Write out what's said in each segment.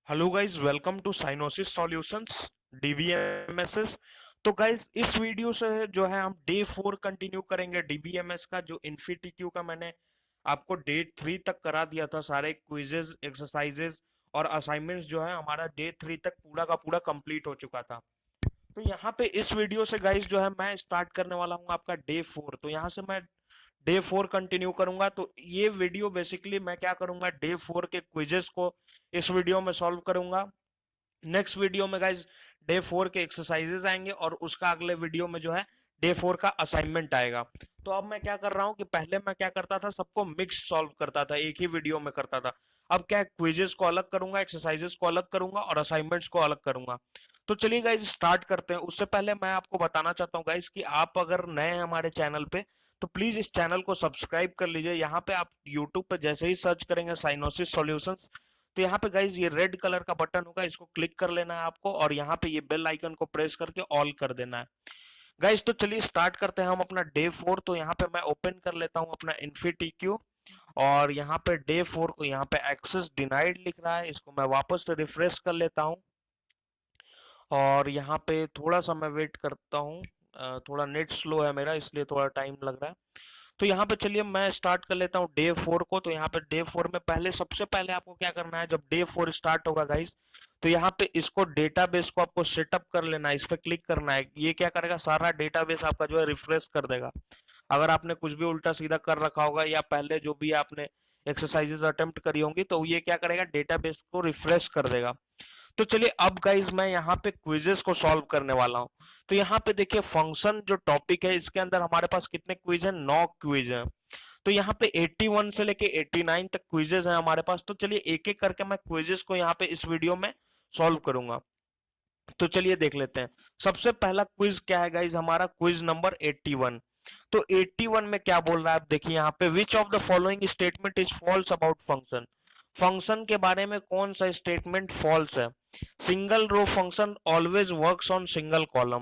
Hello guys, welcome to Cynosis solutions DBMS. तो guys, इस video से जो है हम डे 4 कंटिन्यू करेंगे डीबीएमएस का। जो इन्फिटिक्यू का मैंने आपको डे 3 तक करा दिया था, सारे क्विजेस, एक्सरसाइजेस और असाइनमेंट्स जो है हमारा डे 3 तक पूरा का पूरा कंप्लीट हो चुका था। तो यहाँ पे इस वीडियो से गाइस जो है मैं स्टार्ट करने वाला हूँ आपका डे 4। तो यहाँ से मैं डे 4 कंटिन्यू करूंगा। तो ये वीडियो बेसिकली मैं क्या करूंगा, डे 4 के क्विजेस को इस वीडियो में सॉल्व करूंगा। नेक्स्ट वीडियो में गाइज डे 4 के एक्सरसाइजेज आएंगे और उसका अगले वीडियो में जो है डे 4 का असाइनमेंट आएगा। तो अब मैं क्या कर रहा हूँ कि पहले मैं क्या करता था, सबको मिक्स सॉल्व करता था, एक ही वीडियो में करता था। अब क्या क्विजेस को अलग करूंगा, एक्सरसाइजेस को अलग करूंगा और असाइनमेंट्स को अलग करूंगा। तो चलिए गाइज स्टार्ट करते हैं। उससे पहले मैं आपको बताना चाहता हूँ गाइज कि आप अगर नए हैं हमारे चैनल पे तो प्लीज इस चैनल को सब्सक्राइब कर लीजिए। यहाँ पे आप यूट्यूब पे जैसे ही सर्च करेंगे साइनोसिस सॉल्यूशंस, तो यहाँ पे गाइज ये रेड कलर का बटन होगा, इसको क्लिक कर लेना है आपको और यहाँ पे ये बेल आइकन को प्रेस करके ऑल कर देना है गाइज। तो चलिए स्टार्ट करते हैं हम अपना डे 4। तो यहाँ पे मैं ओपन कर लेता हूँ अपना इन्फिटिक्यू और यहाँ पे डे 4 को यहाँ पे एक्सेस डिनाइड लिख रहा है, इसको मैं वापस से रिफ्रेश कर लेता हूँ और यहाँ पे थोड़ा सा मैं वेट करता हूँ। थोड़ा नेट स्लो है मेरा, इसलिए थोड़ा टाइम लग रहा है। तो यहाँ पे चलिए मैं स्टार्ट कर लेता हूँ डे 4 को। तो यहाँ पे डे 4 में पहले सबसे पहले आपको क्या करना है, जब डे 4 स्टार्ट होगा गाइस, तो यहाँ पे इसको डेटाबेस को आपको सेटअप कर लेना है, इस पे क्लिक करना है। ये क्या करेगा, सारा डेटाबेस आपका जो है रिफ्रेश कर देगा। अगर आपने कुछ भी उल्टा सीधा कर रखा होगा या पहले जो भी आपने एक्सरसाइजेज अटेम्प्ट करी होंगी, तो ये क्या करेगा, डेटाबेस को रिफ्रेश कर देगा। तो चलिए अब गाइज मैं यहाँ पे क्विजेस को सॉल्व करने वाला हूँ। तो यहाँ पे देखिए फंक्शन जो टॉपिक है, इसके अंदर हमारे पास कितने क्विज हैं, 9 क्विज हैं। तो यहाँ पे 81 से लेके 89 तक क्विजेस हैं हमारे पास। तो चलिए एक एक करके मैं क्विजेस को यहाँ पे इस वीडियो में सॉल्व करूंगा। तो चलिए देख लेते हैं। सबसे पहला क्विज क्या है गाइज, हमारा क्विज नंबर 81। तो 81 में क्या बोल रहा है, आप देखिए यहाँ पे, which of the following statement is false about function. Function के बारे में कौन सा स्टेटमेंट फॉल्स है। Single row function always works on single column.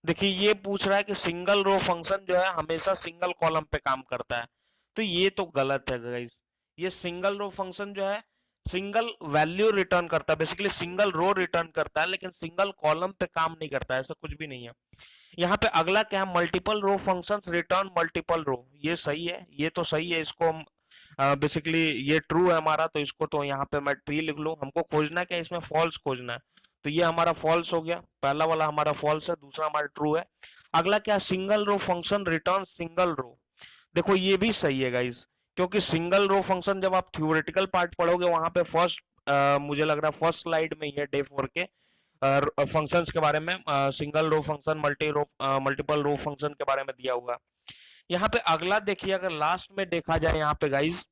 देखिए ये पूछ रहा है कि सिंगल रो फंक्शन जो है हमेशा सिंगल कॉलम पे काम करता है। तो ये तो गलत है गाइस। ये सिंगल रो फंक्शन जो है सिंगल वैल्यू रिटर्न करता है, बेसिकली सिंगल रो रिटर्न करता है, लेकिन सिंगल कॉलम पे काम नहीं करता है, ऐसा कुछ भी नहीं है। यहाँ पे अगला क्या है, multiple row functions return multiple रो। ये सही है, ये तो सही है। इसको हम बेसिकली ये ट्रू है हमारा, तो इसको तो यहाँ पे मैं ट्री लिख लूँ। हमको खोजना क्या है, इसमें फॉल्स खोजना है। तो ये हमारा फॉल्स हो गया, पहला वाला हमारा फॉल्स है, दूसरा हमारा ट्रू है। अगला क्या, single row function return single row. देखो ये भी सही है गाइज, क्योंकि सिंगल रो फंक्शन जब आप थ्योरेटिकल पार्ट पढ़ोगे वहां पे फर्स्ट, मुझे लग रहा है फर्स्ट स्लाइड में ही है डे 4 के फंक्शंस के बारे में, single row function, multiple row function के बारे में दिया हुआ। यहाँ पे अगला देखिए, अगर लास्ट में देखा जाए यहाँ पे गाइज,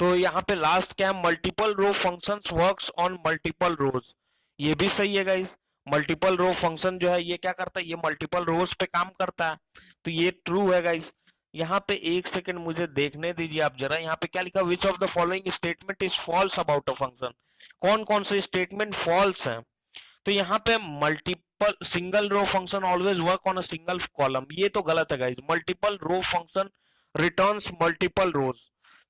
तो यहाँ पे लास्ट क्या है, multiple row functions works on multiple rows. ये भी सही है गाइस। मल्टीपल रो फंक्शन जो है ये क्या करता है, ये मल्टीपल रोज पे काम करता है। तो ये ट्रू है गाइस। यहाँ पे एक सेकंड मुझे देखने दीजिए आप जरा, यहाँ पे क्या लिखा, which of the following statement is false about a function. कौन कौन से स्टेटमेंट फॉल्स है। तो यहाँ पे multiple single row function always work on a single column, ये तो गलत है guys. Multiple row function returns multiple rows.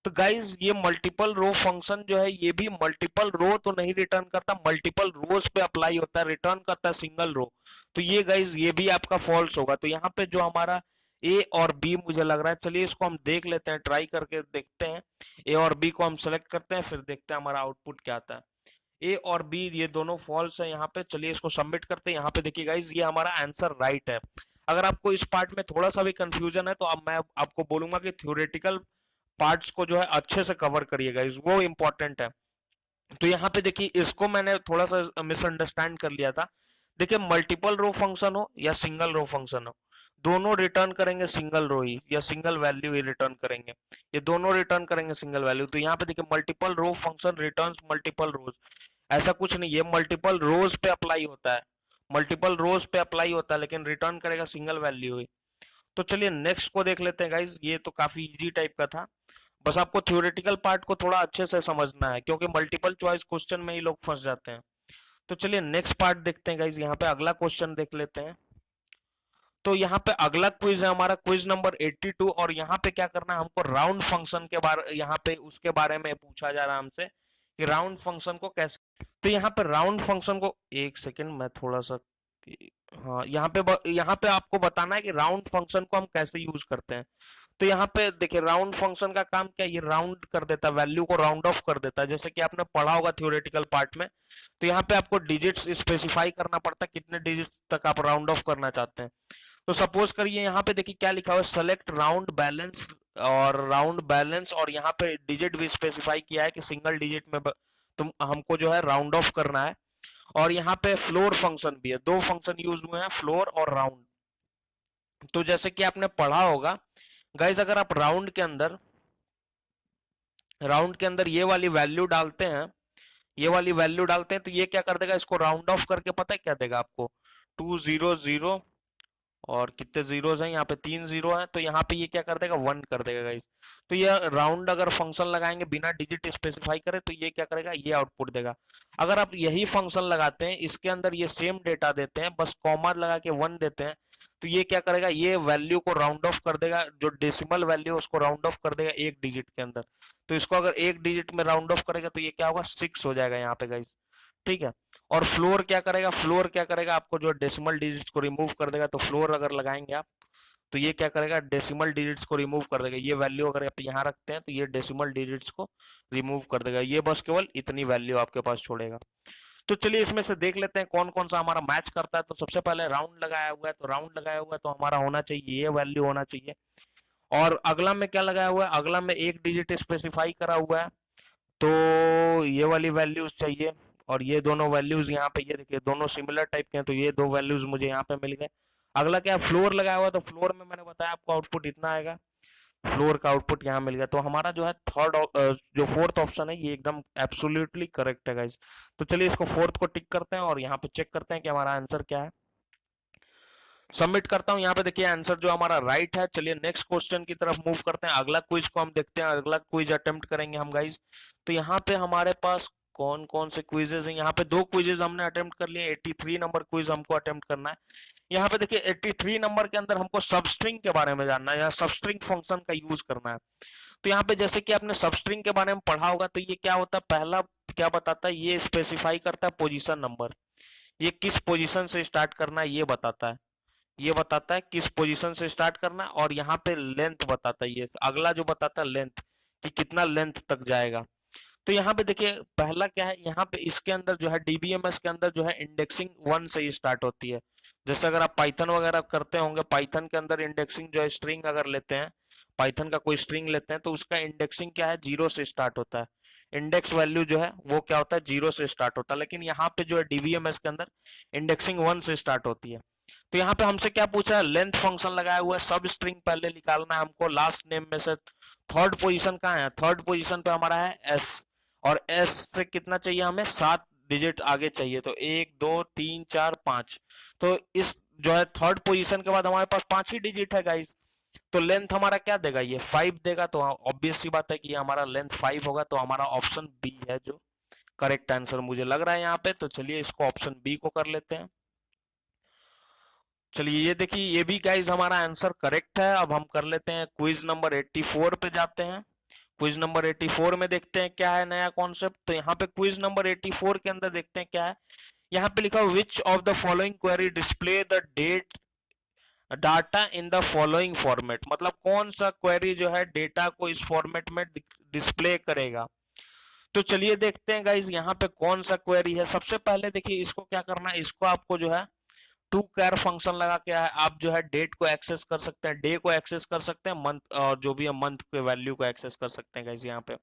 तो गाइज ये मल्टीपल रो फंक्शन जो है ये भी मल्टीपल रो तो नहीं रिटर्न करता, मल्टीपल रोज पे अप्लाई होता है, रिटर्न करता है सिंगल रो। तो ये गाइज ये भी आपका फॉल्स होगा। तो यहाँ पे जो हमारा ए और बी मुझे लग रहा है, चलिए इसको हम देख लेते हैं, ट्राई करके देखते हैं। ए और बी को हम सेलेक्ट करते हैं, फिर देखते हैं हमारा आउटपुट क्या आता है। ए और बी ये दोनों फॉल्स है यहाँ पे। चलिए इसको सबमिट करते हैं। यहाँ पे देखिए गाइज ये हमारा आंसर राइट है। अगर आपको इस पार्ट में थोड़ा सा भी कंफ्यूजन है तो अब मैं आपको बोलूंगा कि थ्योरेटिकल पार्ट्स को जो है अच्छे से कवर करिएगा, इस वो इंपॉर्टेंट है। तो यहाँ पे देखिए इसको मैंने थोड़ा सा मिसअंडरस्टैंड कर लिया था। देखिए मल्टीपल रो फंक्शन हो या सिंगल रो फंक्शन हो, दोनों रिटर्न करेंगे सिंगल रो ही या सिंगल वैल्यू ही रिटर्न करेंगे। ये दोनों रिटर्न करेंगे सिंगल वैल्यू। तो यहाँ पे देखिए multiple row function returns multiple रोज, ऐसा कुछ नहीं, ये मल्टीपल रोज पे अप्लाई होता है, मल्टीपल रोज पे अप्लाई होता है, लेकिन रिटर्न करेगा सिंगल वैल्यू ही। तो चलिए नेक्स्ट को देख लेते हैं गाइज। ये तो काफी इजी टाइप का था, बस आपको थ्योरेटिकल पार्ट को थोड़ा अच्छे से समझना है, क्योंकि मल्टीपल चॉइस क्वेश्चन में ही लोग फंस जाते हैं। तो चलिए नेक्स्ट पार्ट देखते हैं गाइज। यहाँ पे अगला क्वेश्चन देख लेते हैं। तो यहाँ पे अगला क्विज है हमारा, क्विज नंबर 82। और यहाँ पे क्या करना है हमको, राउंड फंक्शन के बारे, यहाँ पे उसके बारे में पूछा जा रहा है हमसे कि राउंड फंक्शन को कैसे, तो यहाँ पे राउंड फंक्शन को, एक सेकेंड मैं थोड़ा सा, हाँ यहाँ पे आपको बताना है कि राउंड फंक्शन को हम कैसे यूज करते हैं। तो यहाँ पे देखिए राउंड फंक्शन का काम क्या है, ये राउंड कर देता है, वैल्यू को राउंड ऑफ कर देता है, जैसे कि आपने पढ़ा होगा थ्योरेटिकल पार्ट में। तो यहाँ पे आपको डिजिट्स स्पेसिफाई करना पड़ता है, कितने डिजिट्स तक आप राउंड ऑफ करना चाहते हैं। तो सपोज करिए यहाँ पे देखिए क्या लिखा हुआ है, सेलेक्ट राउंड बैलेंस, और राउंड बैलेंस, और यहाँ पे डिजिट भी स्पेसिफाई किया है कि सिंगल डिजिट में तुम हमको जो है राउंड ऑफ करना है। और यहाँ पे फ्लोर फंक्शन भी है, दो फंक्शन यूज हुए हैं, फ्लोर और राउंड। तो जैसे कि आपने पढ़ा होगा गाइज, अगर आप राउंड के अंदर ये वाली वैल्यू डालते हैं, ये वाली वैल्यू डालते हैं, तो ये क्या कर देगा, इसको राउंड ऑफ करके पता है क्या देगा आपको, 200, और कितने जीरोस हैं यहाँ पे, 3 जीरो हैं, तो यहाँ पे ये क्या कर देगा, 1 कर देगा गाइस। तो ये राउंड अगर फंक्शन लगाएंगे बिना डिजिट स्पेसिफाई करे, तो ये क्या करेगा, ये आउटपुट देगा। अगर आप यही फंक्शन लगाते हैं, इसके अंदर ये सेम डेटा देते हैं, बस कॉमा लगा के 1 देते हैं, तो ये क्या करेगा, ये वैल्यू को राउंड ऑफ कर देगा, जो डेसिमल वैल्यू है उसको राउंड ऑफ कर देगा एक डिजिट के अंदर। तो इसको अगर एक डिजिट में राउंड ऑफ करेगा तो ये क्या होगा, 6 हो जाएगा यहाँ पे गाइस, ठीक है। और फ्लोर क्या करेगा, फ्लोर क्या करेगा, आपको जो डेसिमल डिजिट्स को रिमूव कर देगा। तो फ्लोर अगर लगाएंगे आप, तो ये क्या करेगा, डेसिमल डिजिट्स को रिमूव कर देगा। ये वैल्यू अगर आप यहाँ रखते हैं तो ये डेसिमल डिजिट्स को रिमूव कर देगा, ये बस केवल इतनी वैल्यू आपके पास छोड़ेगा। तो चलिए इसमें से देख लेते हैं कौन कौन सा हमारा मैच करता है। तो सबसे पहले राउंड लगाया हुआ है, तो राउंड लगाया हुआ है तो हमारा होना चाहिए ये वैल्यू होना चाहिए। और अगला में क्या लगाया हुआ है, अगला में एक डिजिट स्पेसिफाई करा हुआ है, तो ये वाली वैल्यूज चाहिए। और ये दोनों वैल्यूज यहाँ पे, ये देखिए दोनों सिमिलर टाइप के हैं, तो ये दो वैल्यूज मुझे यहाँ पे मिल गए। अगला क्या, फ्लोर लगाया हुआ, तो फ्लोर में मैंने बताया आपको आउटपुट इतना आएगा, फ्लोर का आउटपुट यहाँ मिल गया। तो हमारा जो है जो फोर्थ ऑप्शन है ये एकदम एब्सोल्युटली करेक्ट है गाइस। तो चलिए इसको फोर्थ को टिक करते हैं और यहाँ पे चेक करते हैं कि हमारा आंसर क्या है। सबमिट करता हूँ, यहाँ पे देखिए आंसर जो हमारा राइट है। चलिए नेक्स्ट क्वेश्चन की तरफ मूव करते हैं, अगला क्विज को हम देखते हैं, अगला क्विज अटेम्प्ट करेंगे हम गाइस। तो यहाँ पे हमारे पास कौन कौन से क्विजेज हैं, यहाँ पे दो क्विजेज हमने अटेम्प्ट कर लिए, 83 नंबर क्विज हमको अटेम्प्ट करना है। यहाँ पे देखिए 83 नंबर के अंदर हमको सबस्ट्रिंग के बारे में जानना है, या सबस्ट्रिंग फंक्शन का यूज करना है। तो यहाँ पे जैसे कि आपने सबस्ट्रिंग के बारे में पढ़ा होगा, तो ये क्या होता है, पहला क्या बताता है, ये स्पेसिफाई करता है पोजीशन नंबर, ये किस पोजीशन से स्टार्ट करना है ये बताता है, ये बताता है किस पोजीशन से स्टार्ट करना है। और यहाँ पे लेंथ बताता है, ये अगला जो बताता है लेंथ, कि कितना लेंथ तक जाएगा। तो यहाँ पे देखिए पहला क्या है, यहाँ पे इसके अंदर जो है डीबीएमएस के अंदर जो है इंडेक्सिंग 1 से ही स्टार्ट होती है। जैसे अगर आप पाइथन वगैरह करते होंगे, पाइथन के अंदर इंडेक्सिंग जो है, स्ट्रिंग अगर लेते हैं, पाइथन का कोई स्ट्रिंग लेते हैं, तो उसका इंडेक्सिंग क्या है, 0 से स्टार्ट होता है। इंडेक्स वैल्यू जो है वो क्या होता है, 0 से स्टार्ट होता है। लेकिन यहाँ पे जो है डीबीएमएस के अंदर इंडेक्सिंग 1 से स्टार्ट होती है। तो यहाँ पे हमसे क्या पूछा है, लेंथ फंक्शन लगाया हुआ है, सब स्ट्रिंग पहले निकालना है हमको, लास्ट नेम में से थर्ड पोजीशन कहाँ है, थर्ड पोजीशन पे हमारा है एस, और एस से कितना चाहिए हमें, 7 डिजिट आगे चाहिए। तो 1 2 3 4 5, तो इस जो है थर्ड पोजीशन के बाद हमारे पास 5 ही डिजिट है गाइस। तो लेंथ हमारा क्या देगा, ये 5 देगा। तो ऑब्वियस सी बात है कि ये हमारा लेंथ 5 होगा। तो हमारा ऑप्शन बी है जो करेक्ट आंसर मुझे लग रहा है यहाँ पे। तो चलिए इसको ऑप्शन बी को कर लेते हैं। चलिए ये देखिए ये भी गाइज हमारा आंसर करेक्ट है। अब हम कर लेते हैं क्विज नंबर 84 पे जाते हैं। क्विज नंबर 84 में देखते हैं क्या है नया कॉन्सेप्ट। तो यहाँ पे क्विज नंबर 84 के अंदर देखते हैं क्या है। यहाँ पे लिखा which of the following query display the date data in the following format, मतलब कौन सा क्वेरी जो है डेटा को इस फॉर्मेट में डिस्प्ले करेगा। तो चलिए देखते हैं गाइज यहाँ पे कौन सा क्वेरी है। सबसे पहले देखिए इसको क्या करना है, इसको आपको जो है टू कैर फंक्शन लगा के आप जो है डेट को एक्सेस कर सकते हैं, डे को एक्सेस कर सकते हैं, मंथ और जो भी है मंथ के वैल्यू को एक्सेस कर सकते हैं गाइस यहाँ पे।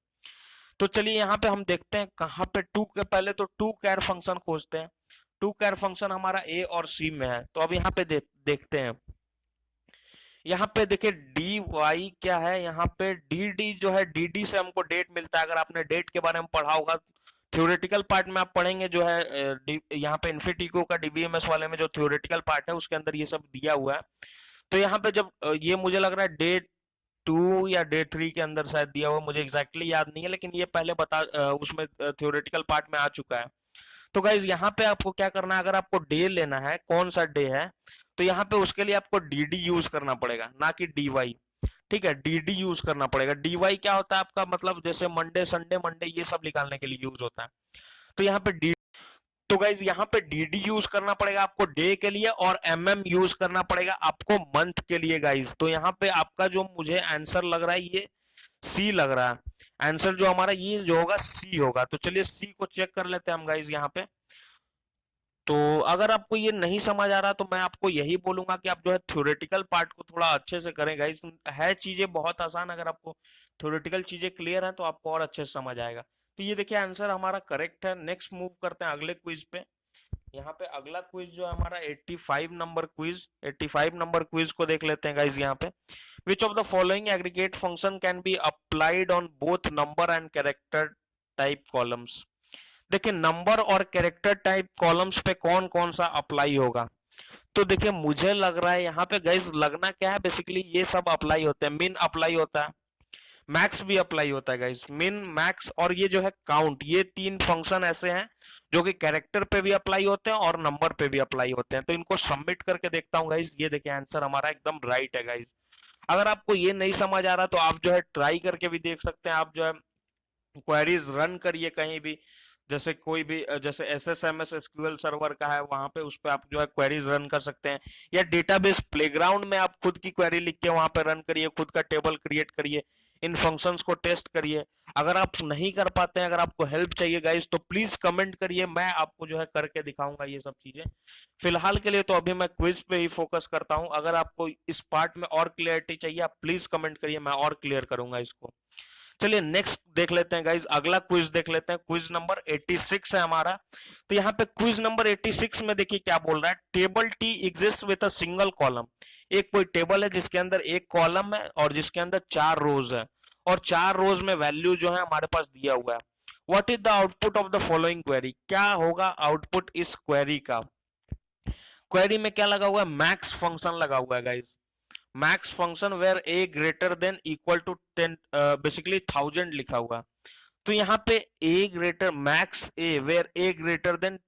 तो चलिए यहाँ पे हम देखते हैं कहाँ पे टू के पहले तो टू कैर फंक्शन खोजते हैं। टू कैर फंक्शन हमारा ए और सी में है। तो अब यहाँ पे देखते हैं, यहाँ पे देखिए डी वाई क्या है, यहाँ पे डी डी जो है डी डी से हमको डेट मिलता है। अगर आपने डेट के बारे में पढ़ा होगा थ्योरेटिकल पार्ट में आप पढ़ेंगे जो है यहाँ पे इन्फिटिको का डीबीएमएस वाले में जो थ्योरेटिकल पार्ट है उसके अंदर ये सब दिया हुआ है। तो यहाँ पे जब ये मुझे लग रहा है डे 2 या डे 3 के अंदर शायद दिया हुआ, मुझे एग्जैक्टली याद नहीं है, लेकिन ये पहले उसमें थ्योरेटिकल पार्ट में आ चुका है। तो गाइज यहाँ पे आपको क्या करना है, अगर आपको डे लेना है कौन सा डे है, तो यहाँ पे उसके लिए आपको डी डी यूज करना पड़ेगा, ना कि डी वाई। ठीक है, डीडी यूज करना पड़ेगा। डीवाई क्या होता है आपका, मतलब जैसे मंडे संडे मंडे ये सब निकालने के लिए यूज होता है। तो यहाँ पे डी तो गाइज यहाँ पे डीडी यूज करना पड़ेगा आपको डे के लिए, और एमएम यूज करना पड़ेगा आपको मंथ के लिए गाइज। तो यहाँ पे आपका जो मुझे आंसर लग रहा है ये सी लग रहा है। आंसर जो हमारा ये जो होगा सी होगा। तो चलिए सी को चेक कर लेते हैं हम गाइज यहाँ पे। तो अगर आपको ये नहीं समझ आ रहा तो मैं आपको यही बोलूंगा कि आप जो है थ्योरेटिकल पार्ट को थोड़ा अच्छे से करें गाइस। है चीजें बहुत आसान, अगर आपको थ्योरेटिकल चीजें क्लियर है तो आपको और अच्छे से समझ आएगा। तो ये देखिए आंसर हमारा करेक्ट है। नेक्स्ट मूव करते हैं अगले क्विज पे। यहाँ पे अगला क्विज जो है हमारा 85 नंबर क्विज, 85 नंबर क्विज को देख लेते हैं गाइस यहाँ पे। Which of the following aggregate function can be applied on both number and character type columns. देखिए नंबर और कैरेक्टर टाइप कॉलम्स पे कौन कौन सा अप्लाई होगा। तो देखिए मुझे लग रहा है यहाँ पे गाइस लगना क्या है, बेसिकली ये सब अप्लाई होते हैं। मिन अप्लाई होता है, मैक्स भी अप्लाई होता है गाइस। मिन मैक्स और ये जो है काउंट, ये तीन फंक्शन ऐसे हैं जो कि कैरेक्टर पे भी अप्लाई होते हैं और नंबर पे भी अप्लाई होते हैं। तो इनको सबमिट करके देखता हूँ गाइस। ये देखिए आंसर हमारा एकदम राइट है गाइस। अगर आपको ये नहीं समझ आ रहा तो आप जो है ट्राई करके भी देख सकते हैं। आप जो है क्वेरीज रन करिए कहीं भी, जैसे कोई भी जैसे S S M S SQL server का है वहां पे, उस पर आप जो है क्वेरीज रन कर सकते हैं। या डेटाबेस प्लेग्राउंड में आप खुद की क्वेरी लिख के वहां पे रन करिए, खुद का टेबल क्रिएट करिए, इन फंक्शंस को टेस्ट करिए। अगर आप नहीं कर पाते हैं, अगर आपको हेल्प चाहिए गाइस तो प्लीज कमेंट करिए, मैं आपको जो है करके दिखाऊंगा ये सब चीजें। फिलहाल के लिए तो अभी मैं क्विज पे ही फोकस करता हूं। अगर आपको इस पार्ट में और क्लियरिटी चाहिए आप प्लीज कमेंट करिए, मैं और क्लियर करूंगा इसको। चलिए नेक्स्ट देख लेते हैं गाइज, अगला क्विज देख लेते हैं। क्विज नंबर 86 है हमारा। तो यहाँ पे क्विज नंबर 86 में देखिए क्या बोल रहा है। Table T exist with a single column. एक कोई टेबल है जिसके अंदर एक कॉलम है और जिसके अंदर 4 रोज है, और 4 रोज में वैल्यू जो है हमारे पास दिया हुआ है। What is the output of the following query. क्या होगा आउटपुट इस क्वेरी का। क्वेरी में क्या लगा हुआ है, मैक्स फंक्शन लगा हुआ है guys. Max function where A greater than equal to 10, basically 1000 लिखा हुआ। तो यहाँ पे A greater max A where A greater than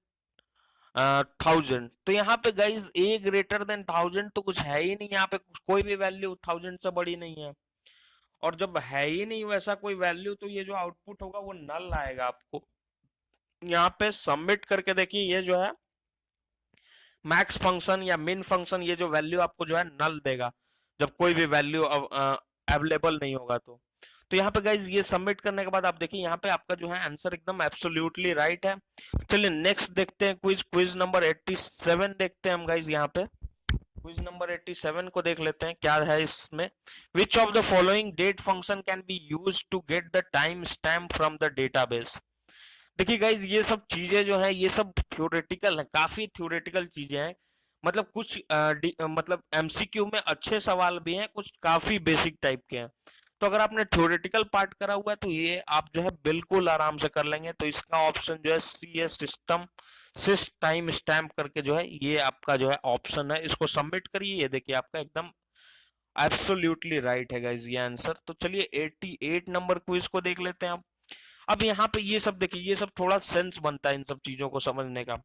1000। तो यहाँ पे गाइज ए ग्रेटर देन 1000 तो कुछ है ही नहीं, यहाँ पे कोई भी वैल्यू 1000 से बड़ी नहीं है। और जब है ही नहीं वैसा कोई वैल्यू तो ये जो आउटपुट होगा वो नल आएगा आपको। यहाँ पे सबमिट करके देखिए, ये जो है मैक्स फंक्शन या मिन फंक्शन ये जो वैल्यू आपको जो है नल देगा जब कोई भी वैल्यू अवेलेबल नहीं होगा। तो यहाँ पे गाइज ये सबमिट करने के बाद आप देखिए यहाँ पे आपका जो है आंसर एकदम एब्सोल्युटली राइट है। चलिए नेक्स्ट देखते हैं क्विज, क्विज नंबर 87 देखते हैं हम गाइज। यहाँ पे क्विज नंबर 87 को देख लेते हैं क्या है इसमें। Which of the following date function can be use to get the time stamp from the database. देखिए गाइज ये सब चीजें जो है ये सब थ्योरेटिकल है, काफी थ्योरेटिकल चीजें हैं। मतलब कुछ मतलब एमसीक्यू में अच्छे सवाल भी हैं, कुछ काफी बेसिक टाइप के हैं। तो अगर आपने थ्योरेटिकल पार्ट करा हुआ है तो ये आप जो है बिल्कुल आराम से कर लेंगे। तो इसका ऑप्शन जो है सी है, सिस्टम सिस्ट टाइम स्टैम्प करके जो है ये आपका जो है ऑप्शन है। इसको सबमिट करिए, ये देखिए आपका एकदम एब्सोल्युटली राइट है गाइज ये आंसर। तो चलिए 88 नंबर क्विज को देख लेते हैं हम। अब यहाँ पे ये सब देखिए, ये सब थोड़ा सेंस बनता है इन सब चीजों को समझने का।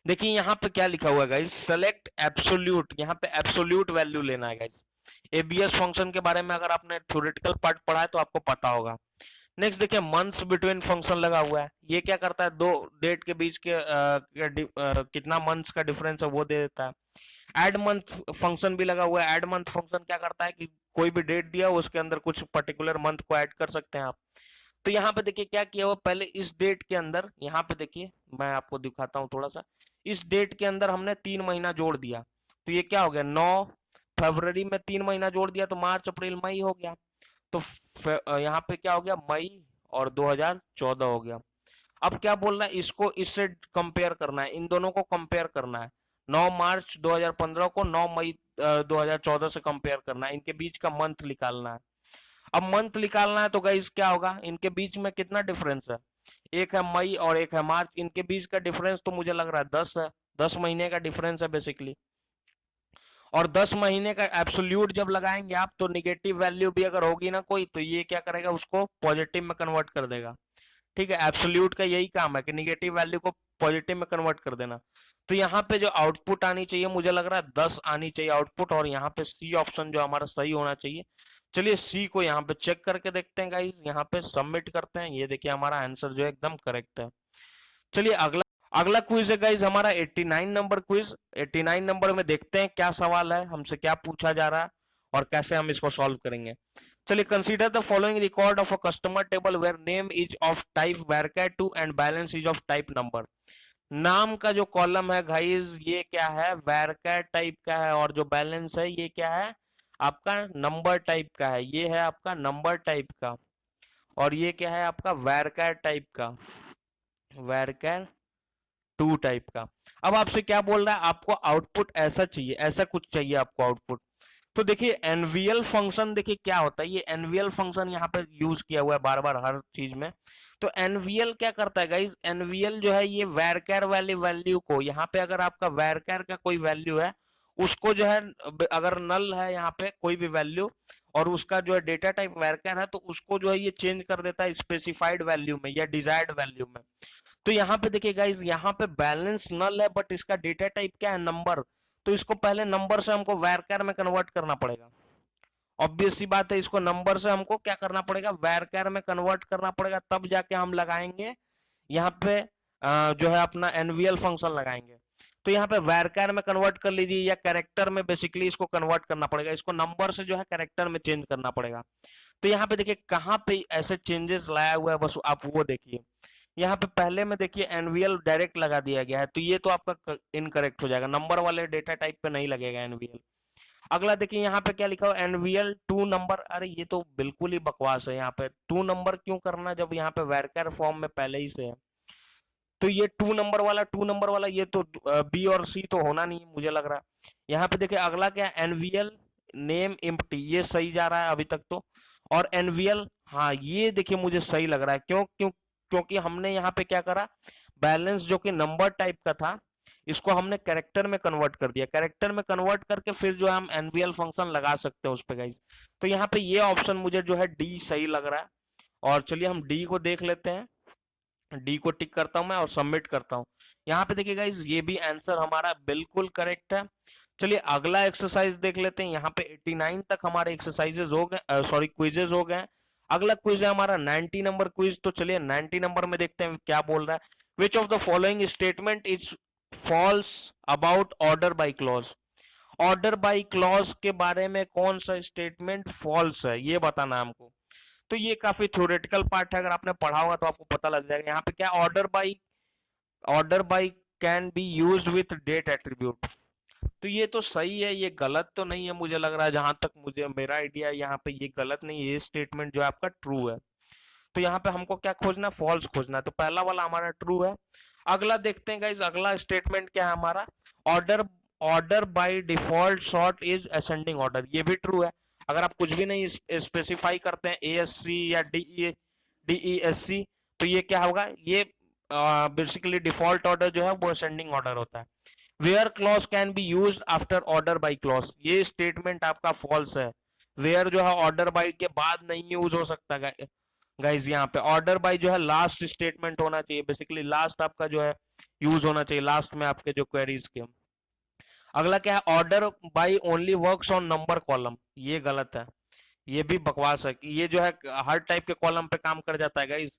देखिए यहाँ पे क्या लिखा हुआ है गाइस, सेलेक्ट एब्सोल्यूट। यहाँ पे एब्सोल्यूट वैल्यू लेना है गाइस। एबीएस फंक्शन के बारे में अगर आपने थ्योरेटिकल पार्ट पढ़ा है तो आपको पता होगा। नेक्स्ट देखिए मंथ्स बिटवीन फंक्शन लगा हुआ है। ये क्या करता है, दो डेट के बीच के कितना मंथ्स का डिफरेंस है वो दे देता है। एड मंथ फंक्शन भी लगा हुआ है। एड मंथ फंक्शन क्या करता है कि कोई भी डेट दिया उसके अंदर कुछ पर्टिकुलर मंथ को ऐड कर सकते हैं आप। तो यहाँ पे देखिए क्या किया हुआ, पहले इस डेट के अंदर यहाँ पे देखिए मैं आपको दिखाता हूँ थोड़ा सा। इस डेट के अंदर हमने 3 महीना जोड़ दिया, तो ये क्या हो गया 9 फरवरी में 3 महीना जोड़ दिया तो मार्च अप्रैल मई हो गया। तो यहाँ पे क्या हो गया मई और 2014 हो गया। अब क्या बोल रहा है, इसको इससे कंपेयर करना है, इन दोनों को कंपेयर करना है। 9 मार्च 2015 को 9 मई 2014 से कंपेयर करना है, इनके बीच का मंथ निकालना है। अब मंथ निकालना है तो गाइस क्या होगा, इनके बीच में कितना डिफरेंस है, एक है मई और एक है मार्च। इनके बीच का डिफरेंस तो मुझे लग रहा है 10 है, 10 महीने का डिफरेंस है बेसिकली। और 10 महीने का एब्सोल्यूट जब लगाएंगे आप तो निगेटिव वैल्यू भी अगर होगी ना कोई तो ये क्या करेगा, उसको पॉजिटिव में कन्वर्ट कर देगा। ठीक है, एब्सोल्यूट का यही काम है कि निगेटिव वैल्यू को पॉजिटिव में कन्वर्ट कर देना। तो यहाँ पे जो आउटपुट आनी चाहिए मुझे लग रहा है 10 आनी चाहिए आउटपुट, और यहाँ पे सी ऑप्शन जो हमारा सही होना चाहिए। चलिए सी को यहाँ पे चेक करके देखते हैं गाइस, यहाँ पे सबमिट करते हैं। ये देखिए हमारा आंसर जो है एकदम करेक्ट है। चलिए अगला अगला क्विज है गाइस हमारा 89 नंबर क्विज। 89 नंबर में देखते हैं क्या सवाल है, हमसे क्या पूछा जा रहा है और कैसे हम इसको सॉल्व करेंगे। चलिए, consider the following record of a customer table where name is of type varchar2 and balance is of type number. नाम का जो कॉलम है गाइस ये क्या है, varchar टाइप का है, और जो बैलेंस है ये क्या है, आपका नंबर टाइप का है। ये है आपका नंबर टाइप का, और ये क्या है आपका varchar टाइप का, varchar2 टाइप का। अब आपसे क्या बोल रहा है, आपको आउटपुट ऐसा चाहिए, ऐसा कुछ चाहिए आपको आउटपुट। तो देखिए एनवीएल फंक्शन, देखिए क्या होता है, ये एनवीएल फंक्शन यहाँ पे यूज किया हुआ है बार बार हर चीज में। तो एनवीएल क्या करता है गाइज, एनवीएल जो है ये varchar वाली वैल्यू को, यहाँ पे अगर आपका varchar का कोई वैल्यू है उसको जो है, अगर नल है यहाँ पे कोई भी वैल्यू और उसका जो है डेटा टाइप varchar है, तो उसको जो है ये चेंज कर देता है स्पेसिफाइड वैल्यू में या डिजायर्ड वैल्यू में। तो यहाँ पे देखिए गाइज, यहाँ पे बैलेंस नल है बट इसका डेटा टाइप क्या है, नंबर। तो इसको पहले नंबर से हमको varchar में कन्वर्ट करना पड़ेगा। ऑब्वियस सी बात है, इसको नंबर से हमको क्या करना पड़ेगा, varchar में कन्वर्ट करना पड़ेगा, तब जाके हम लगाएंगे यहाँ पे जो है अपना एनवीएल फंक्शन लगाएंगे। तो यहाँ पे varchar में कन्वर्ट कर लीजिए, या कैरेक्टर में बेसिकली इसको कन्वर्ट करना पड़ेगा, इसको नंबर से जो है कैरेक्टर में चेंज करना पड़ेगा। तो यहाँ पे देखिए कहाँ पे ऐसे चेंजेस लाया हुआ है, बस आप वो देखिए। यहाँ पे पहले में देखिए एनवीएल डायरेक्ट लगा दिया गया है, तो ये तो आपका इनकरेक्ट हो जाएगा, नंबर वाले डेटा टाइप पे नहीं लगेगा एनवीएल। अगला देखिए यहाँ पे क्या लिखा हो, एनवीएल 2 नंबर। अरे ये तो बिल्कुल ही बकवास है, यहाँ पे 2 नंबर क्यों करना जब यहाँ पे varchar फॉर्म में पहले ही से है। तो ये 2 नंबर वाला ये तो बी और सी तो होना नहीं है मुझे लग रहा है। यहाँ पे देखिए अगला क्या है, एनवीएल नेम एम्प्टी, ये सही जा रहा है अभी तक तो। और एनवीएल, हाँ ये देखिए मुझे सही लग रहा है, क्यों क्यों क्योंकि हमने यहाँ पे क्या करा, बैलेंस जो कि नंबर टाइप का था इसको हमने कैरेक्टर में कन्वर्ट कर दिया, कैरेक्टर में कन्वर्ट करके फिर जो है हम एनवीएल फंक्शन लगा सकते हैं उस पे गाइस। तो यहाँ पे ये ऑप्शन मुझे जो है डी सही लग रहा है। और चलिए हम डी को देख लेते हैं, डी को टिक करता हूं मैं और सबमिट करता हूं। यहाँ पे देखिए गाइस ये भी आंसर हमारा बिल्कुल करेक्ट है। चलिए अगला एक्सरसाइज देख लेते हैं। यहाँ पे 89 तक हमारे एक्सरसाइजेज हो गए, सॉरी क्विजेज हो गए। अगला क्विज है हमारा 90 नंबर क्विज। तो चलिए 90 नंबर में देखते हैं क्या बोल रहा है। Which of the following statement is false about order by clause. Order by clause के बारे में कौन सा स्टेटमेंट फॉल्स है, ये बताना है हमको। तो ये काफी थ्योरेटिकल पार्ट है, अगर आपने पढ़ा होगा तो आपको पता लग जाएगा। यहाँ पे क्या, order by can be used with date attribute. तो ये तो सही है, ये गलत तो नहीं है मुझे लग रहा है, जहां तक मुझे मेरा आइडिया यहाँ पे ये गलत नहीं है, ये स्टेटमेंट जो है आपका ट्रू है। तो यहाँ पे हमको क्या खोजना, फॉल्स खोजना है, तो पहला वाला हमारा ट्रू है। अगला देखते हैं गाइस, अगला स्टेटमेंट क्या है हमारा, order order by default sort is ascending order, ये भी ट्रू है। अगर आप कुछ भी नहीं स्पेसिफाई करते हैं ASC या DESC, तो ये क्या होगा, ये बेसिकली डिफॉल्ट ऑर्डर जो है वो असेंडिंग ऑर्डर होता है। Where clause can be use after order by clause, ये स्टेटमेंट आपका फॉल्स है। वेयर जो है ऑर्डर बाय के बाद नहीं यूज हो सकता गाइज। यहाँ पे ऑर्डर बाय जो है लास्ट स्टेटमेंट होना चाहिए, बेसिकली लास्ट आपका जो है यूज होना चाहिए, लास्ट में आपके जो क्वेरीज के। अगला क्या है, order by only works on number column, ये गलत है, ये भी बकवास है कि ये जो है हर टाइप के कॉलम पे काम कर जाता है गाइज।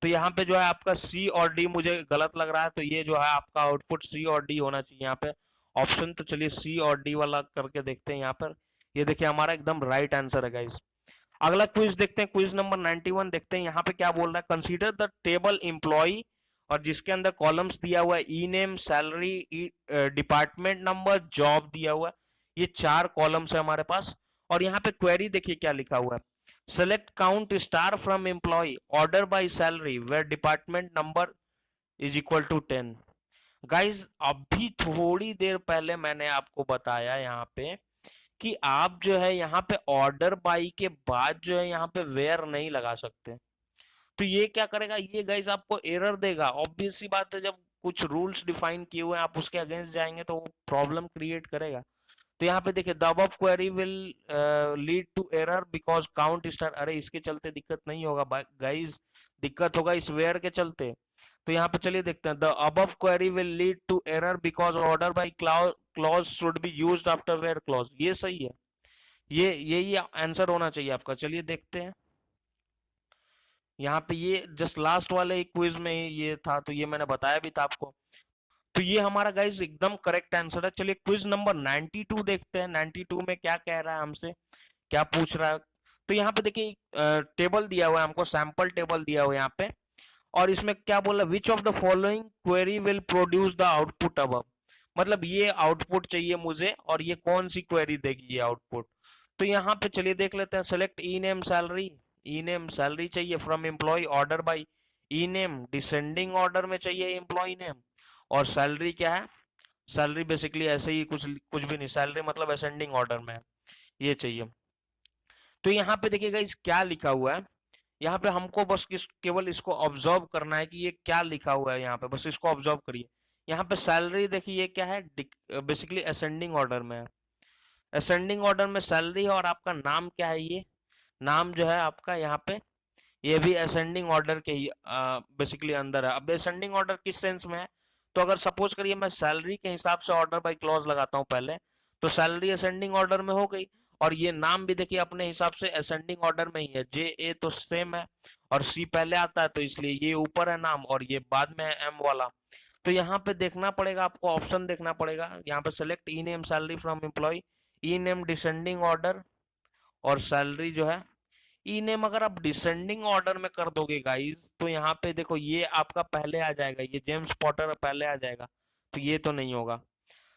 तो यहाँ पे जो है आपका सी और डी मुझे गलत लग रहा है, तो ये जो है आपका आउटपुट सी और डी होना चाहिए यहाँ पे ऑप्शन। तो चलिए सी और डी वाला करके देखते हैं यहाँ पर। ये देखिए हमारा एकदम राइट आंसर है गाइज। अगला क्विज देखते हैं, क्विज नंबर 91 देखते हैं। यहाँ पे क्या बोल रहा है, कंसीडर द टेबल एम्प्लॉय, और जिसके अंदर कॉलम्स दिया हुआ है E name, salary, department number, job दिया हुआ है। ये 4 कॉलम्स है हमारे पास। और यहाँ पे क्वेरी देखिए क्या लिखा हुआ है, select count star from employee order by salary where department number is equal to 10। Guys अभी थोड़ी देर पहले मैंने आपको बताया यहाँ पे कि आप जो है यहाँ पे ऑर्डर बाई के बाद जो है यहाँ पे वेयर नहीं लगा सकते। तो ये क्या करेगा, ये गाइस आपको एरर देगा। ऑब्वियस सी बात है, जब कुछ रूल्स डिफाइन किए हुए हैं आप उसके अगेंस्ट जाएंगे तो वो प्रॉब्लम क्रिएट करेगा। तो यहाँ पे देखिए the above query will lead to error because count star, अरे इसके चलते दिक्कत नहीं होगा गाइस, दिक्कत होगा इस वेयर के चलते। तो यहाँ पे चलिए देखते हैं, the above query will lead to error because order by clause should be used after where clause. ये सही है, ये यही आंसर होना चाहिए आपका। चलिए देखते हैं, यहाँ पे ये जस्ट लास्ट वाले क्विज में ये था, तो ये मैंने बताया भी था आपको। तो ये हमारा गाइस एकदम करेक्ट आंसर है। चलिए क्विज नंबर 92 देखते हैं, 92 में क्या कह रहा है हमसे, क्या पूछ रहा है। तो यहाँ पे देखिए टेबल दिया हुआ है हमको, सैंपल टेबल दिया हुआ है यहाँ पे, और इसमें क्या बोला, विच of the following query will produce the output above. मतलब ये आउटपुट चाहिए मुझे, और ये कौन सी क्वेरी देगी ये आउटपुट। तो यहाँ पे चलिए देख लेते हैं, सेलेक्ट ई नेम सैलरी, ई नेम सैलरी चाहिए from employee, order bye E name, descending order में चाहिए एम्प्लॉय नेम, और सैलरी क्या है, सैलरी बेसिकली ऐसे ही कुछ कुछ भी नहीं, सैलरी मतलब असेंडिंग ऑर्डर में है, ये चाहिए। तो यहाँ पे देखिएगा इस क्या लिखा हुआ है, यहाँ पे हमको बस केवल इसको ऑब्जर्व करना है कि ये क्या लिखा हुआ है, यहाँ पे बस इसको ऑब्जर्व करिए। यहाँ पे सैलरी देखिए ये क्या है, बेसिकली असेंडिंग ऑर्डर में है, असेंडिंग ऑर्डर में सैलरी है, और आपका नाम क्या है, ये नाम जो है आपका यहाँ पे, ये भी असेंडिंग ऑर्डर के ही बेसिकली अंदर है। अब असेंडिंग ऑर्डर किस सेंस में है, तो अगर सपोज करिए मैं सैलरी के हिसाब से ऑर्डर बाय क्लॉज लगाता हूँ पहले, तो सैलरी असेंडिंग ऑर्डर में हो गई, और ये नाम भी देखिए अपने हिसाब से असेंडिंग ऑर्डर में ही है, जे ए तो सेम है, और सी पहले आता है, तो इसलिए ये ऊपर है नाम, और ये बाद में है एम वाला। तो यहाँ पे देखना पड़ेगा आपको, ऑप्शन देखना पड़ेगा, यहाँ पे select E name salary from employ, E name descending order, और सैलरी जो है ई नेम अगर आप डिसेंडिंग ऑर्डर में कर दोगे गाइस, तो यहाँ पे देखो ये आपका पहले आ जाएगा, ये जेम्स पॉटर पहले आ जाएगा, तो ये तो नहीं होगा।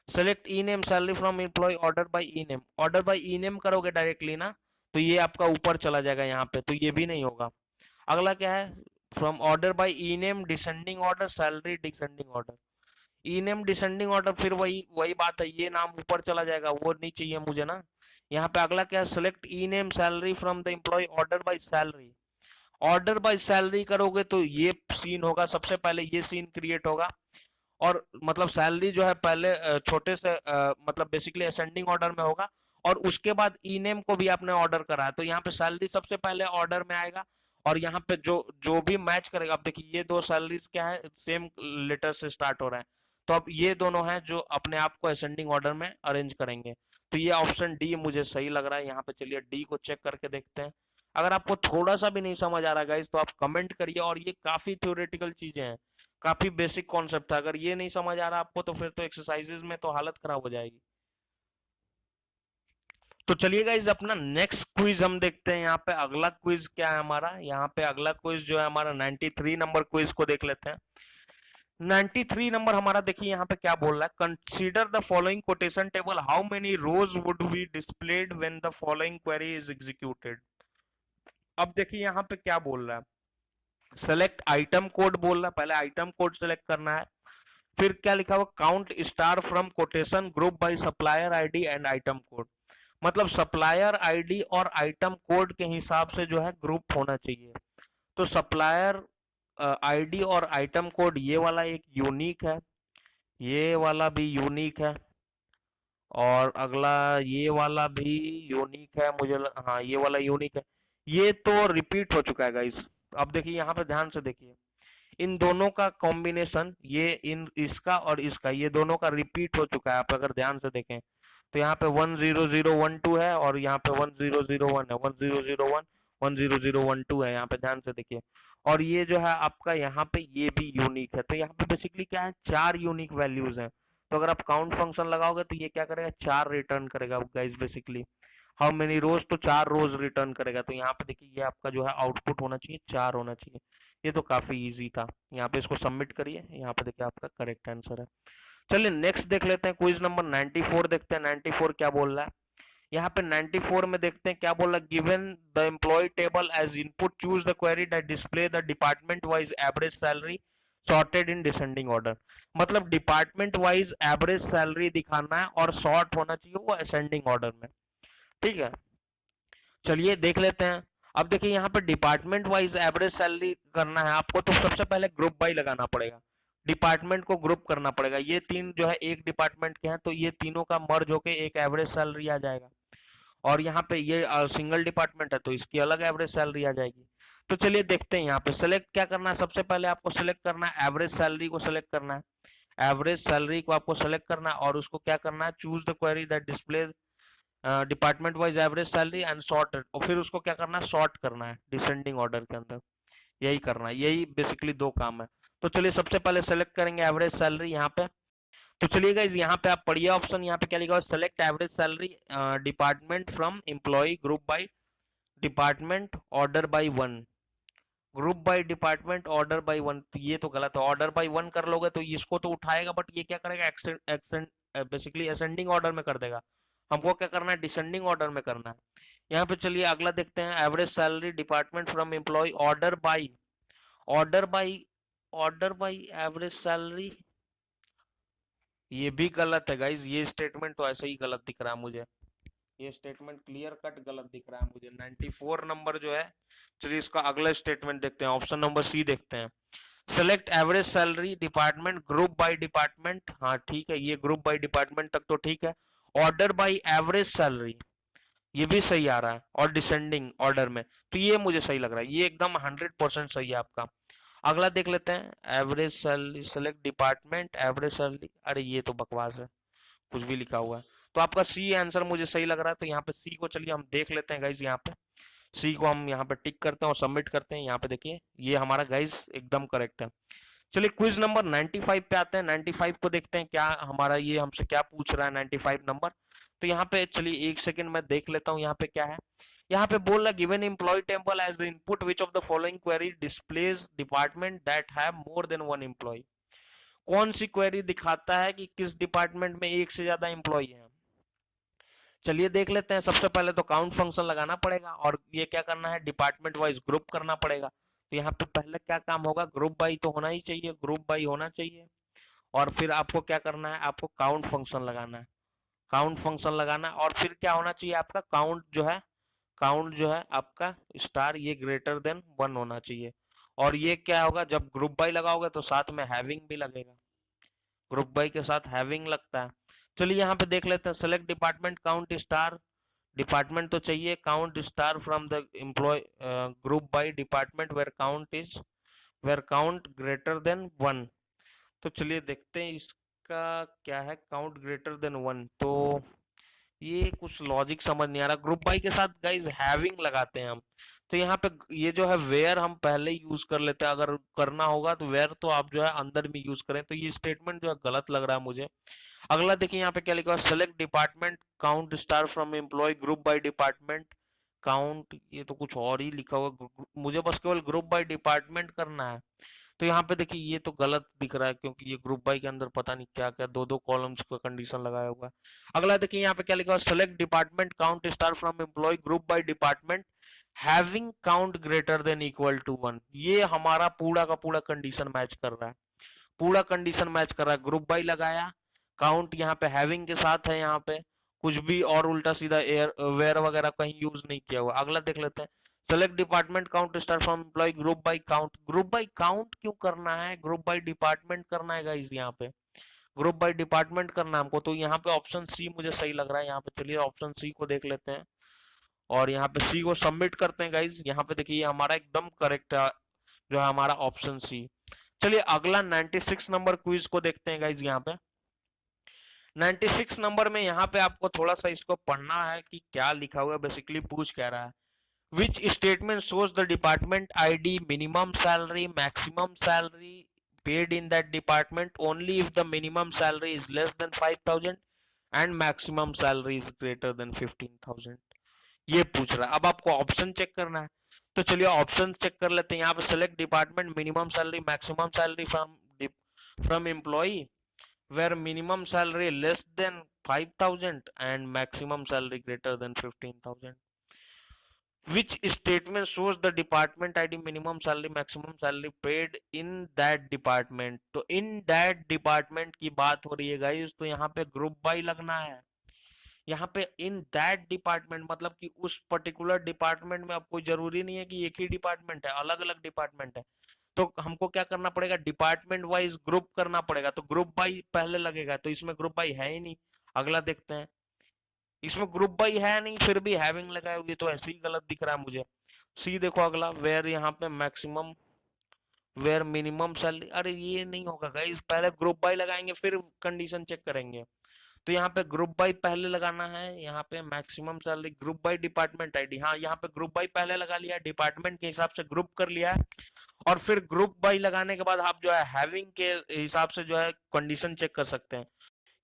Select E name salary from employee, order bye E name, order by E name करोगे डायरेक्टली ना, तो ये आपका ऊपर चला जाएगा यहाँ पे, तो ये भी नहीं होगा। अगला क्या है, from order by E name descending order, salary descending order, E name descending order, फिर वही वही बात है, ये नाम ऊपर चला जाएगा, वो नहीं चाहिए मुझे ना। यहाँ पे अगला क्या है, select E name salary from the employee, order by salary, order by salary करोगे तो ये सीन होगा, सबसे पहले ये सीन क्रिएट होगा, और मतलब सैलरी जो है पहले छोटे से मतलब बेसिकली असेंडिंग ऑर्डर में होगा, और उसके बाद ई नेम को भी आपने ऑर्डर करा है, तो यहाँ पे सैलरी सबसे पहले ऑर्डर में आएगा, और यहाँ पे जो जो भी मैच करेगा, अब देखिए ये दो सैलरीज क्या है, सेम लेटर से स्टार्ट हो रहा है, तो अब ये दोनों हैं जो अपने आप को असेंडिंग ऑर्डर में अरेंज करेंगे। तो ये ऑप्शन डी मुझे सही लग रहा है। यहाँ पे चलिए डी को चेक करके देखते हैं। अगर आपको थोड़ा सा भी नहीं समझ आ रहा गाइस, तो आप कमेंट करिए, और ये काफी थ्योरेटिकल चीजें हैं, काफी बेसिक कॉन्सेप्ट है, अगर ये नहीं समझ आ रहा आपको, तो फिर तो एक्सरसाइजेज में तो हालत खराब हो जाएगी। तो चलिए गाइस अपना नेक्स्ट क्विज हम देखते हैं। यहाँ पे अगला क्विज क्या है हमारा, यहाँ पे अगला क्विज जो है हमारा 93 नंबर क्विज को देख लेते हैं। 93 नंबर हमारा देखिए यहाँ पे क्या बोल रहा है, consider the following quotation table, how many rows would be displayed when the following query is executed. अब देखिए यहाँ पे क्या बोल रहा है, सेलेक्ट आइटम कोड बोल रहा है, पहले आइटम कोड सेलेक्ट करना है, फिर क्या लिखा हुआ, count star from quotation group by supplier ID and item code, मतलब सप्लायर आईडी और आइटम कोड के हिसाब से जो है ग्रुप होना चाहिए। तो सप्लायर आईडी और आइटम कोड ये वाला एक यूनिक है, ये वाला भी यूनिक है, और अगला ये वाला भी यूनिक है, हाँ ये वाला यूनिक है, ये तो रिपीट हो चुका है गाइस। अब देखिए यहाँ पे ध्यान से देखिए, इन दोनों का कॉम्बिनेशन, ये इन इसका और इसका, ये दोनों का रिपीट हो चुका है, आप अगर ध्यान से देखें तो यहाँ पे 10012 है, और यहाँ पे 1001 है, 1001 10012 है, यहाँ पे ध्यान से देखिए। और ये जो है आपका यहाँ पे ये भी यूनिक है, तो यहाँ पे बेसिकली क्या है, चार यूनिक वैल्यूज हैं। तो अगर आप काउंट फंक्शन लगाओगे तो ये क्या करेगा, चार रिटर्न करेगा गाइस बेसिकली। हाउ मेनी रोज, तो चार रोज रिटर्न करेगा, तो यहाँ पे देखिए ये आपका जो है आउटपुट होना चाहिए, चार होना चाहिए। ये तो काफी इजी था। यहाँ पे इसको सबमिट करिए, यहाँ पे देखिए आपका करेक्ट आंसर है। चलिए नेक्स्ट देख लेते हैं, क्विज नंबर 94 देखते हैं, 94 क्या बोल रहा है। यहाँ पे 94 में देखते हैं क्या बोल रहा है, given the employee table as input choose the query that display the department wise average salary sorted in descending order, मतलब डिपार्टमेंट वाइज एवरेज सैलरी दिखाना है, और सॉर्ट होना चाहिए वो असेंडिंग ऑर्डर में। ठीक है, चलिए देख लेते हैं। अब देखिए यहाँ पे डिपार्टमेंट वाइज एवरेज सैलरी करना है आपको, तो सबसे पहले ग्रुप बाई लगाना पड़ेगा, डिपार्टमेंट को ग्रुप करना पड़ेगा। ये तीन जो है एक डिपार्टमेंट के हैं, तो ये तीनों का मर्ज होके एक एवरेज सैलरी आ जाएगा, और यहाँ पे ये सिंगल डिपार्टमेंट है तो इसकी अलग एवरेज सैलरी आ जाएगी। तो चलिए देखते हैं यहाँ पे सेलेक्ट क्या करना है। सबसे पहले आपको सेलेक्ट करना है एवरेज सैलरी को सेलेक्ट करना है। एवरेज सैलरी को आपको सेलेक्ट करना है और उसको क्या करना है, choose the query that display department wise average salary and sorted, और फिर उसको क्या करना है, सॉर्ट करना है डिसेंडिंग ऑर्डर के अंदर। यही करना है, यही बेसिकली दो काम है। तो चलिए सबसे पहले सेलेक्ट करेंगे एवरेज सैलरी यहाँ पे। तो चलिए गाइस यहाँ पे आप पढ़िए ऑप्शन, यहाँ पे क्या लिखा हुआ, select average salary department from employee group by department order by one, group by department order by one. तो ये तो गलत है, ऑर्डर बाय वन कर लोगे तो इसको तो उठाएगा, बट ये क्या करेगा, Accent Accent basically ascending order में कर देगा। हमको क्या करना है, डिसेंडिंग ऑर्डर में करना है। यहाँ पे चलिए अगला देखते हैं, average salary department from employee order bye, order by, order by average salary, ये भी गलत है गाइज। ये स्टेटमेंट तो ऐसे ही गलत दिख रहा है मुझे, ये स्टेटमेंट क्लियर कट गलत दिख रहा है मुझे। 94 नंबर जो है, चलिए इसका अगला स्टेटमेंट देखते हैं, ऑप्शन नंबर सी देखते हैं। Select average salary department group by department, हाँ ठीक है, ये ग्रुप बाय डिपार्टमेंट तक तो ठीक है। ऑर्डर बाय एवरेज सैलरी, ये भी सही आ रहा है, और डिसेंडिंग ऑर्डर में, तो ये मुझे सही लग रहा है, ये एकदम 100% सही है आपका। अगला देख लेते हैं, average salary select department average salary, अरे ये तो बकवास है, कुछ भी लिखा हुआ है। तो आपका सी आंसर मुझे सही लग रहा है, तो यहाँ पे सी को चलिए हम देख लेते हैं गाइज। यहाँ पे सी को हम यहाँ पे टिक करते हैं और सबमिट करते हैं। यहाँ पे देखिए ये हमारा गाइज एकदम करेक्ट है। चलिए क्विज नंबर 95 पे आते हैं। 95 को देखते हैं क्या हमारा ये हमसे क्या पूछ रहा है 95 नंबर। तो यहाँ पे चलिए एक सेकंड में देख लेता हूँ यहाँ पे क्या है। यहाँ पे बोल रहा given employee table as input which of the following query displays department that have more than one employee. कौन सी क्वेरी दिखाता है कि किस डिपार्टमेंट में एक से ज्यादा एम्प्लॉय है। चलिए देख लेते हैं। सबसे पहले तो काउंट फंक्शन लगाना पड़ेगा और ये क्या करना है, डिपार्टमेंट वाइज ग्रुप करना पड़ेगा। तो यहाँ पे पहले क्या काम होगा, ग्रुप बाई तो होना ही चाहिए, ग्रुप बाई होना चाहिए। और फिर आपको क्या करना है, आपको काउंट फंक्शन लगाना है, काउंट फंक्शन लगाना है। और फिर क्या होना चाहिए आपका, काउंट जो है, काउंट जो है आपका स्टार ये ग्रेटर देन वन होना चाहिए। और ये क्या होगा, जब ग्रुप बाई लगाओगे तो साथ में हैविंग भी लगेगा, ग्रुप बाई के साथ हैविंग लगता है। चलिए यहाँ पे देख लेते हैं, select department count star, department तो चाहिए, count star from the employee group by department where count is, where count greater than one. तो चलिए देखते हैं इसका क्या है, काउंट ग्रेटर देन वन। तो ये कुछ लॉजिक समझ नहीं आ रहा, ग्रुप बाई के साथ गाइज हैविंग लगाते हैं हम। तो यहाँ पे ये जो है वेयर हम पहले यूज कर लेते हैं, अगर करना होगा तो वेयर तो आप जो है अंदर में यूज करें। तो ये स्टेटमेंट जो है गलत लग रहा है मुझे। अगला देखिए यहाँ पे क्या लिखा है, select department count star from employee group by department count, ये तो कुछ और ही लिखा हुआ, मुझे बस केवल ग्रुप बाय डिपार्टमेंट करना है। तो यहाँ पे देखिए ये तो गलत दिख रहा है, क्योंकि ये ग्रुप बाई के अंदर पता नहीं क्या क्या दो दो कॉलम्स का कंडीशन लगाया हुआ है। अगला देखिए यहाँ पे क्या लिखा है, select department count star from employee group by department having count greater than equal to one. ये हमारा पूरा का पूरा कंडीशन मैच कर रहा है, पूरा कंडीशन मैच कर रहा है। ग्रुप बाई लगाया, काउंट यहाँ पे हैविंग के साथ है, यहाँ पे कुछ भी और उल्टा सीधा एयर वेयर वगैरह कहीं यूज नहीं किया हुआ। अगला देख लेते हैं, select department count star from employee group by count, group by count क्यों करना है, ग्रुप बाई डिपार्टमेंट करना है गाइस, यहाँ पे ग्रुप बाई डिपार्टमेंट करना है हमको। तो यहाँ पे ऑप्शन सी मुझे सही लग रहा है। यहाँ पे चलिए ऑप्शन सी को देख लेते हैं और यहाँ पे सी को सबमिट करते हैं गाइस। यहाँ पे देखिए हमारा एकदम करेक्ट है जो है हमारा ऑप्शन सी। चलिए अगला 96 नंबर क्विज को देखते हैं गाइज। यहाँ पे 96 नंबर में यहाँ पे आपको थोड़ा सा इसको पढ़ना है कि क्या लिखा हुआ है, बेसिकली पूछ कह रहा है which statement shows the department ID minimum salary maximum salary paid in that department only if the minimum salary is less than 5000 and maximum salary is greater than 15000। ये पूछ रहा है, अब आपको ऑप्शन चेक करना है। तो चलिए ऑप्शन चेक कर लेते हैं। यहाँ पे select department minimum salary maximum salary from employee where minimum salary less than 5000 and maximum salary greater than 15000, which statement shows the department id minimum salary maximum salary paid in that department। तो in that department की बात हो रही है guys, तो यहाँ पे group by लगना है। यहाँ पे इन दैट डिपार्टमेंट मतलब कि उस पर्टिकुलर डिपार्टमेंट में, अब कोई जरूरी नहीं है कि एक ही डिपार्टमेंट है, अलग अलग डिपार्टमेंट है। तो हमको क्या करना पड़ेगा, डिपार्टमेंट वाइज ग्रुप करना पड़ेगा। तो ग्रुप बाई पहले लगेगा, तो इसमें ग्रुप बाई है ही नहीं। अगला देखते हैं, इसमें ग्रुप बाई है नहीं, फिर भी हैविंग लगाए हुए, तो ऐसे ही गलत दिख रहा है मुझे। सी देखो अगला, वेयर यहाँ पे मैक्सिमम, वेयर मिनिमम सैलरी, अरे ये नहीं होगा गाइस, पहले ग्रुप बाई लगाएंगे फिर कंडीशन चेक करेंगे। तो यहाँ पे ग्रुप बाई पहले लगाना है, यहाँ पे maximum salary group by department ID, हाँ यहाँ पे ग्रुप बाई पहले लगा लिया, डिपार्टमेंट के हिसाब से ग्रुप कर लिया है, और फिर ग्रुप बाई लगाने के बाद आप जो है हैविंग के हिसाब से जो है कंडीशन चेक कर सकते हैं।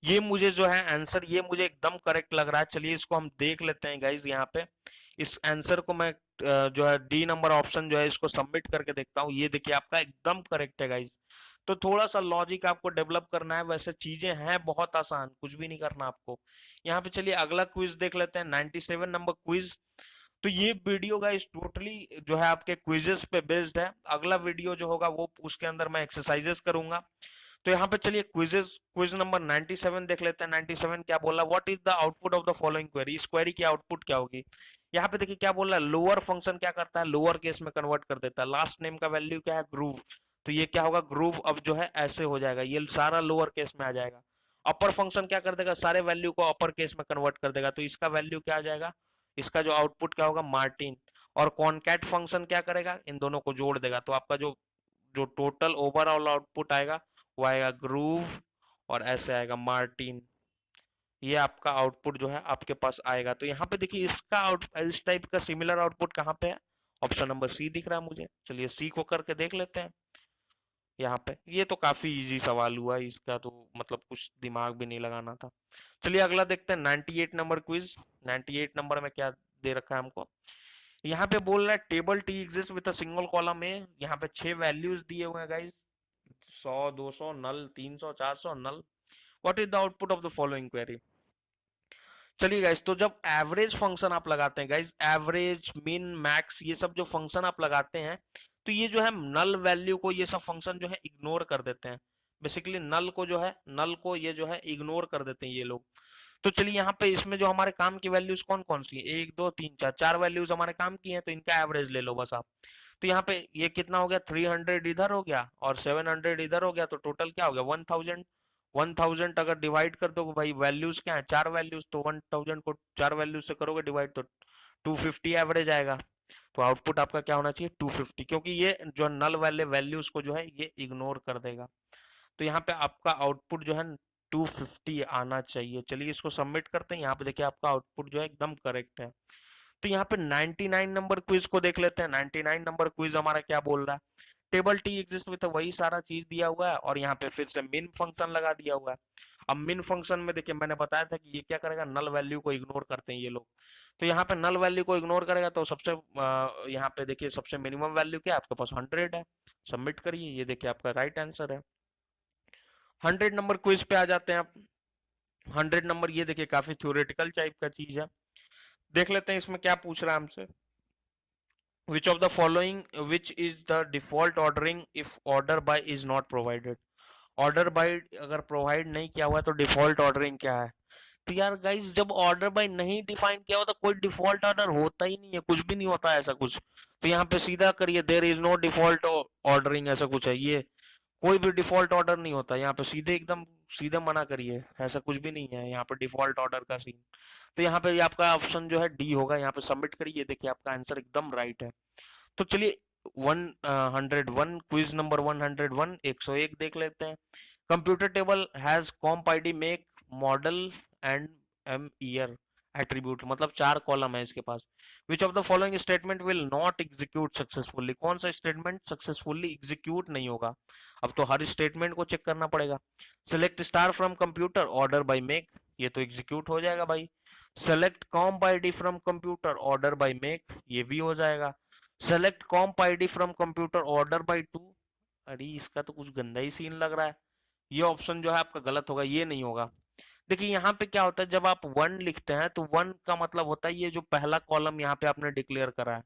ये मुझे जो है आंसर, ये मुझे एकदम करेक्ट लग रहा है। चलिए इसको हम देख लेते हैं गाइज, यहाँ पे इस आंसर को मैं जो है डी नंबर ऑप्शन जो है इसको सबमिट करके देखता हूँ। ये देखिए आपका एकदम करेक्ट है गाइज। तो थोड़ा सा लॉजिक आपको डेवलप करना है, वैसे चीजें हैं बहुत आसान, कुछ भी नहीं करना आपको। यहाँ पे चलिए अगला क्विज देख लेते हैं, 97 नंबर क्विज। तो ये वीडियो गाइस टोटली जो है आपके क्विजेस पे बेस्ड है। अगला वीडियो जो होगा वो उसके अंदर मैं एक्सरसाइजेस करूंगा। तो यहाँ पे चलिए क्विजेस, क्विज नंबर 97 देख लेते हैं। 97 क्या बोला, what is the output of the following query, इस क्वेरी की आउटपुट क्या होगी। यहाँ पे देखिए क्या बोल रहा है, लोअर फंक्शन क्या करता है, लोअर केस में कन्वर्ट कर देता है। लास्ट नेम का वैल्यू क्या है, ग्रूव, तो ये क्या होगा, ग्रूव अब जो है ऐसे हो जाएगा, ये सारा लोअर केस में आ जाएगा। अपर फंक्शन क्या कर देगा, सारे वैल्यू को अपर केस में कन्वर्ट कर देगा, तो इसका वैल्यू क्या आ जाएगा, इसका जो आउटपुट क्या होगा, मार्टिन। और कॉनकैट फंक्शन क्या करेगा, इन दोनों को जोड़ देगा, तो आपका जो जो टोटल ओवरऑल आउटपुट आएगा वो आएगा ग्रूव, और ऐसे आएगा मार्टिन। ये आपका आउटपुट जो है आपके पास आएगा। तो यहाँ पे देखिए इसका आउट, इस टाइप का सिमिलर आउटपुट कहाँ पे है, ऑप्शन नंबर सी दिख रहा है मुझे। चलिए सी को करके देख लेते हैं। यहाँ पे ये तो काफी इजी सवाल हुआ, इसका तो मतलब कुछ दिमाग भी नहीं लगाना था। चलिए अगला देखते हैं, 98 नंबर क्विज। 98 नंबर में क्या दे रखा है हमको, यहाँ पे बोल रहा है table T exist with a single column में, यहाँ पे 6 वैल्यूज दिए हुए हैं guys, 100, 200, null, 300, 400, null. What is the output of the following query. चलिए गाइस, तो जब एवरेज फंक्शन आप लगाते हैं गाइस, एवरेज, मिन, मैक्स, ये सब जो फंक्शन आप लगाते हैं, तो ये जो है नल वैल्यू को ये सब फंक्शन जो है इग्नोर कर देते हैं। बेसिकली नल को जो है, नल को ये जो है इग्नोर कर देते हैं ये लोग। तो चलिए यहाँ पे इसमें जो हमारे काम की वैल्यूज कौन कौन सी है, 1 2 3 4, 4 वैल्यूज हमारे काम की हैं, तो इनका एवरेज ले लो बस आप। तो यहाँ पे ये कितना हो गया, 300 इधर हो गया और 700 इधर हो गया, तो टोटल क्या हो गया, 1000। 1000 अगर डिवाइड कर दो भाई, वैल्यूज क्या है, 4 वैल्यूज, तो 1000 को 4 वैल्यूज से करोगे डिवाइड, तो 250 एवरेज आएगा। तो आउटपुट आपका क्या होना चाहिए, 250, क्योंकि ये जो नल वाले वैल्यूज को जो है ये इग्नोर कर देगा। तो यहाँ पे आपका आउटपुट जो है 250 आना चाहिए। चलिए इसको सबमिट करते हैं। यहाँ पे देखिए आपका आउटपुट जो है एकदम करेक्ट है। तो यहाँ पे 99 नंबर क्विज को देख लेते हैं। 99 नंबर क्विज हमारा क्या बोल रहा है, टेबल टी एग्जिस्ट विद वही सारा चीज दिया हुआ है, और यहाँ पे फिर से मिन फंक्शन लगा दिया हुआ है। अब मिन फंक्शन में देखिए मैंने बताया था कि ये क्या करेगा, नल वैल्यू को इग्नोर करते हैं ये लोग। तो यहाँ पे नल वैल्यू को इग्नोर करेगा, तो सबसे यहाँ पे देखिए सबसे मिनिमम वैल्यू क्या है आपके पास, 100 है। सबमिट करिए, ये देखिए आपका राइट आंसर है। 100 नंबर क्विज पे आ जाते हैं आप। 100 नंबर ये देखिए काफी थ्योरेटिकल टाइप का चीज है, देख लेते हैं इसमें क्या पूछ रहा है हमसे। Which of the following, which is the default ordering if order by is not provided. Order by अगर प्रोवाइड नहीं किया हुआ है तो डिफॉल्ट ऑर्डरिंग क्या है। तो यार गाइस, जब ऑर्डर बाय नहीं डिफाइन किया होता कोई डिफॉल्ट ऑर्डर होता ही नहीं है, कुछ भी नहीं होता है ऐसा कुछ। तो यहाँ पे सीधा करिए, there is no default ordering, ऐसा कुछ है, ये कोई भी डिफॉल्ट ऑर्डर नहीं होता यहाँ पे, सीधे एकदम सीधे मना करिए, ऐसा कुछ भी नहीं है यहाँ पे डिफॉल्ट ऑर्डर का सीन। तो यहाँ पे ये आपका ऑप्शन जो है डी होगा, यहाँ पे सबमिट करिए, देखिए आपका आंसर एकदम राइट है। तो चलिए 101 क्विज नंबर 101, 101 देख लेते हैं। Computer table has comp ID, make, model and M year attribute, मतलब 4 कॉलम है इसके पास। Which of the following statement will not execute successfully, कौन सा स्टेटमेंट सक्सेसफुली एग्जीक्यूट नहीं होगा। अब तो हर स्टेटमेंट को चेक करना पड़ेगा। Select star from computer, order by make, ये तो एग्जीक्यूट हो जाएगा भाई। Select comp ID from computer, order by make, ये भी हो जाएगा। Select comp ID from computer, order by two, अरे इसका तो कुछ गंदा ही सीन लग रहा है, ये ऑप्शन जो है आपका गलत होगा, ये नहीं होगा। देखिए यहाँ पे क्या होता है, जब आप वन लिखते हैं तो वन का मतलब होता है ये जो पहला कॉलम यहाँ पे आपने डिक्लेयर करा है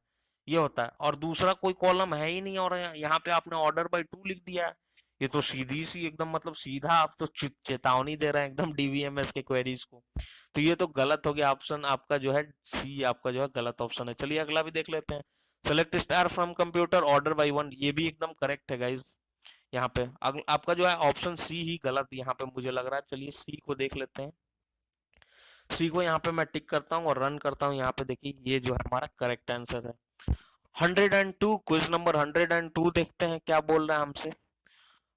ये होता है, और दूसरा कोई कॉलम है ही नहीं, और यहाँ पे आपने ऑर्डर बाय टू लिख दिया है। ये तो सीधी सी एकदम, मतलब सीधा आप तो चेतावनी दे रहे हैं एकदम डीवीएमएस के क्वेरीज को। तो ये तो गलत हो गया, ऑप्शन आपका जो है सी आपका जो है गलत ऑप्शन है। चलिए अगला भी देख लेते हैं। Select star from computer, order by one, ये भी एकदम करेक्ट है गाइज। यहाँ पे आपका जो है ऑप्शन सी ही गलत यहाँ पे मुझे लग रहा है। चलिए सी को देख लेते हैं। सी को यहाँ पे मैं टिक करता हूँ और रन करता हूँ। यहाँ पे देखिए ये जो है हमारा करेक्ट आंसर है 102। क्विज नंबर 102 देखते हैं क्या बोल रहा है हमसे।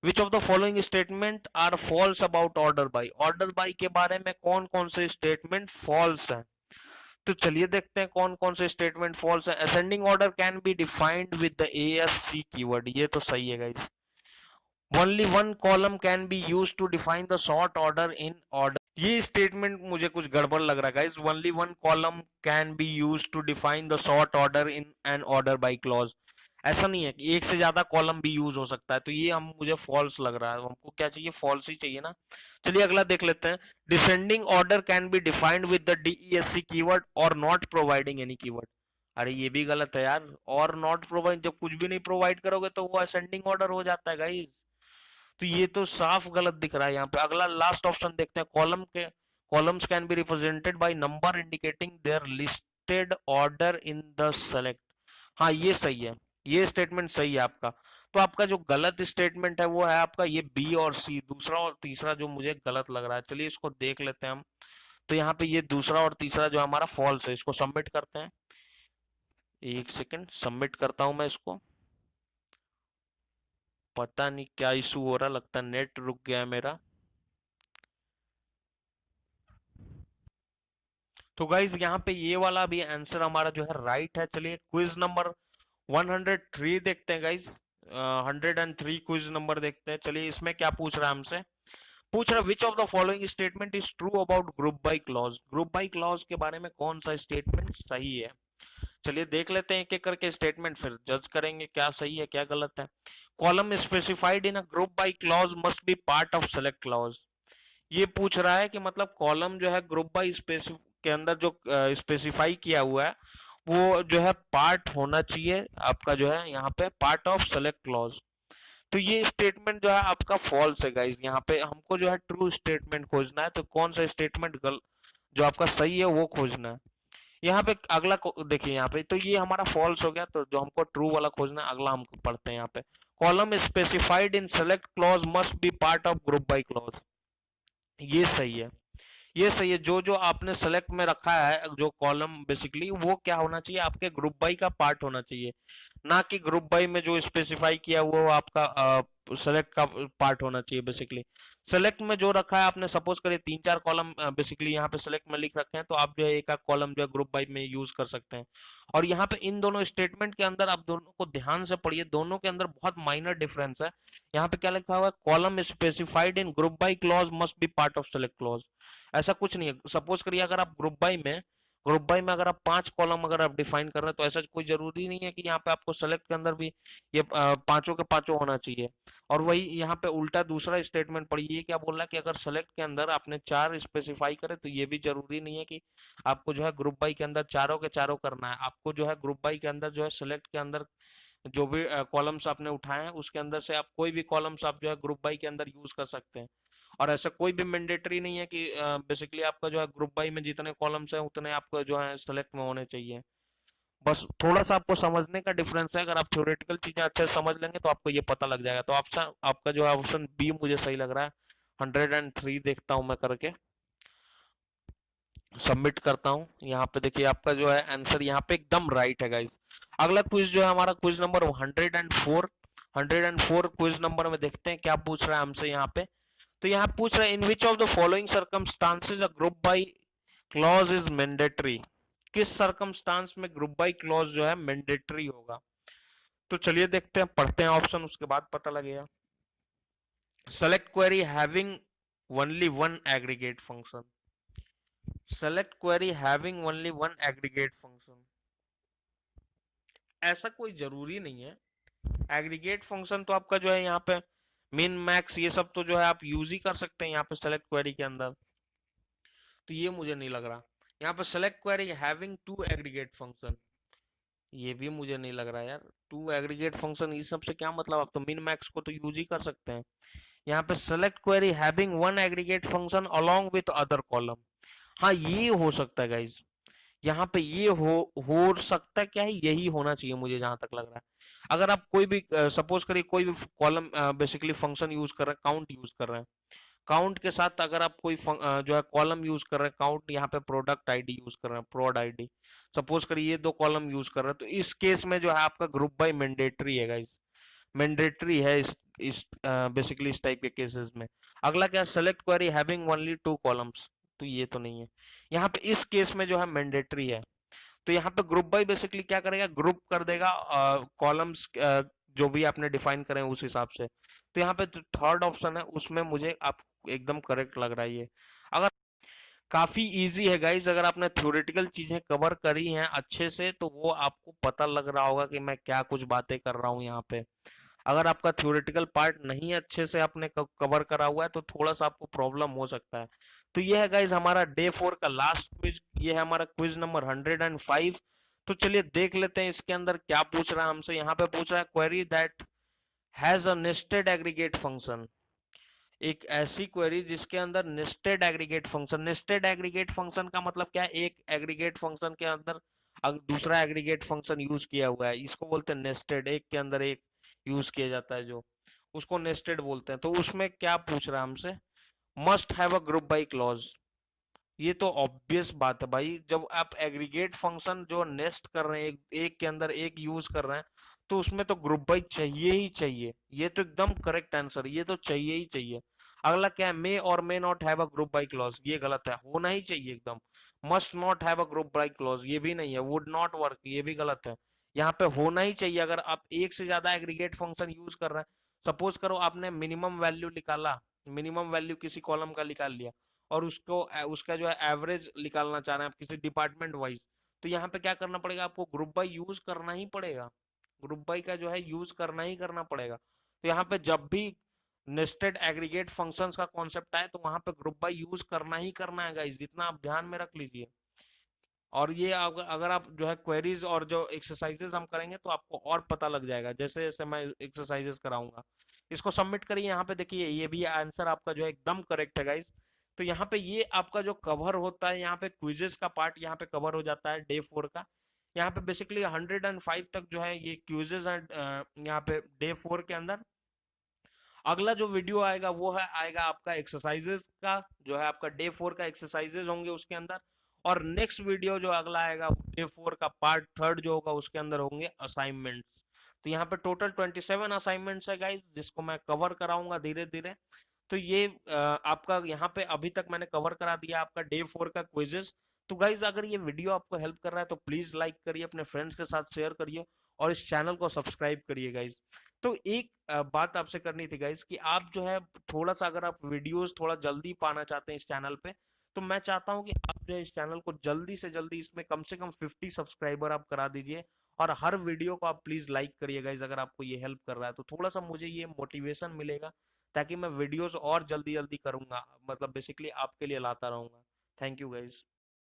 Which of the following statement are false about order by. Order by के बारे में कौन कौन से स्टेटमेंट फॉल्स हैं। तो चलिए देखते हैं कौन कौन से स्टेटमेंट फॉल्स है। Ascending order can be defined with the ASC keyword, ये तो सही है guys. Only one column can be use to define the sort order in order, ये स्टेटमेंट मुझे कुछ गड़बड़ लग रहा है guys. Only one column can be use to define the sort order in an order by clause. ऐसा नहीं है कि एक से ज्यादा कॉलम भी यूज हो सकता है, तो ये हम मुझे फॉल्स लग रहा है। हमको क्या चाहिए, फॉल्स ही चाहिए ना। चलिए अगला देख लेते हैं। Descending order can be defined with the DESC keyword और नॉट प्रोवाइडिंग एनी कीवर्ड। अरे ये भी गलत है यार। और नॉट प्रोवाइड, जब कुछ भी नहीं प्रोवाइड करोगे तो वो असेंडिंग ऑर्डर हो जाता है गाइस। तो ये तो साफ गलत दिख रहा है यहाँ पे। अगला लास्ट ऑप्शन देखते हैं। Columns can be represented by number indicating their listed order in the select. हाँ ये सही है, ये स्टेटमेंट सही है आपका। तो आपका जो गलत स्टेटमेंट है वो है आपका ये बी और सी, दूसरा और तीसरा जो मुझे गलत लग रहा है। चलिए इसको देख लेते हैं हम। तो यहाँ पे ये दूसरा और तीसरा जो हमारा फॉल्स है, इसको सबमिट करते हैं। एक सेकंड, सबमिट करता हूं मैं इसको। पता नहीं क्या इशू हो रहा, लगता है नेट रुक गया है मेरा। तो गाइज यहाँ पे ये वाला भी आंसर हमारा जो है राइट है। चलिए क्विज नंबर 103 देखते हैं गाइज। 103 क्विज नंबर देखते हैं। चलिए इसमें क्या पूछ रहा है हमसे। पूछ रहा विच of the following statement is true about group by clause. Group by clause के बारे में कौन सा स्टेटमेंट सही है। चलिए देख लेते हैं एक एक करके स्टेटमेंट, फिर जज करेंगे क्या सही है क्या गलत है। Column specified in a group by clause must be part of select clause. ये पूछ रहा है कि मतलब कॉलम जो है ग्रुप बाई स्पेसिफ के अंदर जो स्पेसिफाई किया हुआ है वो जो है पार्ट होना चाहिए आपका, जो है यहाँ पे पार्ट ऑफ सेलेक्ट क्लॉज। तो ये स्टेटमेंट जो है आपका फॉल्स है गाइस। यहाँ पे हमको जो है ट्रू स्टेटमेंट खोजना है, तो कौन सा स्टेटमेंट जो आपका सही है वो खोजना है। यहाँ पे अगला देखिए, यहाँ पे तो ये हमारा फॉल्स हो गया, तो जो हमको ट्रू वाला खोजना है अगला हम पढ़ते हैं यहाँ पे। Column specified in select clause must be part of group by clause, ये सही है। ये सही है। जो जो आपने सेलेक्ट में रखा है जो कॉलम बेसिकली वो क्या होना चाहिए, आपके ग्रुप बाई का पार्ट होना चाहिए, ना कि ग्रुप बाई में जो स्पेसिफाई किया वो आपका सेलेक्ट का पार्ट होना चाहिए बेसिकली। सेलेक्ट में जो रखा है आपने, सपोज करिए 3-4 कॉलम बेसिकली यहाँ पे सेलेक्ट में लिख रखे हैं, तो आप जो है एक आध कॉलम जो है ग्रुप बाई में यूज कर सकते हैं। और यहाँ पे इन दोनों स्टेटमेंट के अंदर आप दोनों को ध्यान से पढ़िए, दोनों के अंदर बहुत माइनर डिफरेंस है। यहाँ पे क्या लिखा हुआ है, column specified in group by clause must be part of select clause. ऐसा कुछ नहीं है। सपोज करिए अगर आप ग्रुप बाई में अगर आप 5 कॉलम अगर आप डिफाइन कर रहे हैं, तो ऐसा कोई जरूरी नहीं है कि यहाँ पे आपको सेलेक्ट के अंदर भी ये पांचों के पांचों होना चाहिए। और वही यहाँ पे उल्टा दूसरा स्टेटमेंट पढ़िए, क्या बोल रहा है कि अगर सेलेक्ट के अंदर आपने 4 स्पेसिफाई करे, तो ये भी जरूरी नहीं है कि आपको जो है ग्रुप बाई के अंदर चारों के चारों करना है। आपको जो है ग्रुप बाई के अंदर जो है सेलेक्ट के अंदर जो भी कॉलम्स आपने उठाए हैं उसके अंदर से आप कोई भी कॉलम्स आप जो है ग्रुप बाई के अंदर यूज कर सकते हैं। और ऐसा कोई भी मैंडेटरी नहीं है कि बेसिकली आपका जो है ग्रुप बाई में जितने कॉलम्स हैं उतने आपको जो है सेलेक्ट में होने चाहिए। बस थोड़ा सा आपको समझने का डिफरेंस है। अगर आप थ्योरेटिकल चीजें अच्छे से समझ लेंगे तो आपको ये पता लग जाएगा। तो ऑप्शन आपका जो है ऑप्शन बी मुझे सही लग रहा है। 103 देखता हूं मैं करके, सबमिट करता हूं। यहाँ पे देखिए आपका जो है आंसर यहाँ पे एकदम राइट है गाइस। अगला क्विज जो है हमारा क्विज नंबर 104। 104 क्विज नंबर में देखते हैं क्या पूछ रहा है हमसे यहाँ पे। तो यहाँ पूछ रहा है in which of the following circumstances a group by clause is mandatory. किस सर्कमस्टांस में ग्रुप बाई क्लॉज जो है मैंडेटरी होगा। तो चलिए देखते हैं, पढ़ते हैं ऑप्शन, उसके बाद पता लगेगा। Select query having only one aggregate function. Select query having only one aggregate function, ऐसा कोई जरूरी नहीं है। एग्रीगेट फंक्शन तो आपका जो है यहाँ पे मिन मैक्स ये सब तो जो है आप यूज ही कर सकते हैं यहाँ पे सेलेक्ट क्वेरी के अंदर। तो ये मुझे नहीं लग रहा। यहाँ पे select query having two aggregate function, ये भी मुझे नहीं लग रहा यार। टू एग्रीगेट फंक्शन इस सब से क्या मतलब, आप तो मिन मैक्स को तो यूज ही कर सकते हैं। यहाँ पे select query having one aggregate function along with other column, हाँ ये हो सकता है गाइज। यहाँ पे ये हो सकता है, क्या है यही होना चाहिए मुझे जहां तक लग रहा है। अगर आप कोई भी सपोज करिए कोई भी कॉलम बेसिकली फंक्शन यूज कर रहे हैं, काउंट यूज कर रहे हैं, काउंट के साथ अगर आप कोई जो है कॉलम यूज कर रहे हैं, काउंट यहाँ पे प्रोडक्ट आईडी यूज कर रहे हैं, प्रोड आईडी, सपोज करिए ये दो कॉलम यूज कर रहे हैं, तो इस केस में जो है आपका ग्रुप बाय मैंडेटरी है गाइस, मैंडेटरी है इस बेसिकली इस टाइप के केसेस में। अगला क्या, select query having only two columns, तो ये तो नहीं है यहाँ पे, इस केस में जो है मैंडेटरी है। तो यहाँ पे ग्रुप बाय बेसिकली क्या करेगा, ग्रुप कर देगा कॉलम्स जो भी आपने डिफाइन करें उस हिसाब से। तो यहाँ पे थर्ड ऑप्शन है उसमें मुझे आप एकदम करेक्ट लग रहा है ये। अगर काफी इजी है गाइज, अगर आपने थ्योरेटिकल चीजें कवर करी हैं अच्छे से तो वो आपको पता लग रहा होगा कि मैं क्या कुछ बातें कर रहा हूँ यहाँ पे। अगर आपका थ्योरेटिकल पार्ट नहीं अच्छे से आपने कवर करा हुआ है तो थोड़ा सा आपको प्रॉब्लम हो सकता है। तो ये है गाइज हमारा डे 4 का लास्ट क्विज, ये है हमारा क्विज नंबर 105। तो चलिए देख लेते हैं इसके अंदर क्या पूछ रहा है हमसे। यहाँ पे पूछ रहा है query that has a nested aggregate function, एक ऐसी क्वेरी जिसके अंदर nested aggregate function, nested aggregate function का मतलब क्या है, एक एग्रीगेट फंक्शन के अंदर दूसरा एग्रीगेट फंक्शन यूज किया हुआ है, इसको बोलते हैं नेस्टेड, एक के अंदर एक यूज किया जाता है जो, उसको नेस्टेड बोलते हैं। तो उसमें क्या पूछ रहा है हमसे, must have a group by clause. ये तो ऑब्वियस बात है भाई, जब आप एग्रीगेट फंक्शन जो नेस्ट कर रहे हैं, एक के अंदर एक यूज कर रहे हैं, तो उसमें तो ग्रुप बाई चाहिए ही चाहिए। ये तो एकदम करेक्ट आंसर, ये तो चाहिए ही चाहिए। अगला क्या है, मे और may not have a group by clause, ये गलत है, होना ही चाहिए एकदम। Must not have a group by clause, ये भी नहीं है। वुड नॉट वर्क, ये भी गलत है। यहाँ पे होना ही चाहिए। अगर आप एक से ज्यादा एग्रीगेट फंक्शन यूज कर रहे हैं, सपोज करो आपने मिनिमम वैल्यू निकाला, मिनिमम वैल्यू किसी कॉलम का निकाल लिया, और उसको उसका जो है एवरेज निकालना चाह रहे हैं आप किसी डिपार्टमेंट वाइज, तो यहाँ पे क्या करना पड़ेगा, आपको ग्रुप बाय यूज करना ही पड़ेगा। ग्रुप बाय का जो है यूज करना ही करना पड़ेगा। तो यहाँ पे जब भी नेस्टेड एग्रीगेट फंक्शंस का कॉन्सेप्ट आए तो वहां पे ग्रुप बाय यूज करना ही करना है गाइस, जितना आप ध्यान में रख लीजिए। और ये अगर आप जो है क्वेरीज और जो एक्सरसाइजेस हम करेंगे तो आपको और पता लग जाएगा, जैसे जैसे मैं एक्सरसाइजेस कराऊंगा। इसको सबमिट करिए। यहाँ पे देखिए ये भी आंसर आपका जो है एकदम करेक्ट है गाइस। तो यहाँ पे ये आपका जो कवर होता है, यहाँ पे क्विजेस का पार्ट यहाँ पे कवर हो जाता है डे 4 का। यहाँ पे बेसिकली 105 तक जो है ये क्विजेस एंड यहाँ पे डे 4 के अंदर। अगला जो वीडियो आएगा वो है आएगा आपका एक्सरसाइजेस का, जो है आपका डे 4 का एक्सरसाइजेस होंगे उसके अंदर। और नेक्स्ट वीडियो जो अगला आएगा डे 4 का पार्ट थर्ड जो होगा उसके अंदर होंगे असाइनमेंट्स। तो यहाँ पे टोटल 27 असाइनमेंट्स है गाइस, जिसको मैं कवर कराऊंगा धीरे धीरे। तो ये आपका यहाँ पे अभी तक मैंने कवर करा दिया आपका डे 4 का क्विजेस। तो गाइज अगर ये वीडियो आपको हेल्प कर रहा है तो प्लीज लाइक करिए, अपने फ्रेंड्स के साथ शेयर करिए, और इस चैनल को सब्सक्राइब करिए गाइज। तो एक बात आपसे करनी थी गाइज कि आप जो है थोड़ा सा, अगर आप वीडियोस थोड़ा जल्दी पाना चाहते हैं इस चैनल पे, तो मैं चाहता हूँ कि आप जो है इस चैनल को जल्दी से जल्दी इसमें कम से कम 50 सब्सक्राइबर आप करा दीजिए। और हर वीडियो को आप प्लीज लाइक करिए गाइज, अगर आपको ये हेल्प कर रहा है तो थोड़ा सा मुझे ये मोटिवेशन मिलेगा, ताकि मैं वीडियोस और जल्दी जल्दी करूंगा, मतलब बेसिकली आपके लिए लाता रहूंगा। Thank you guys.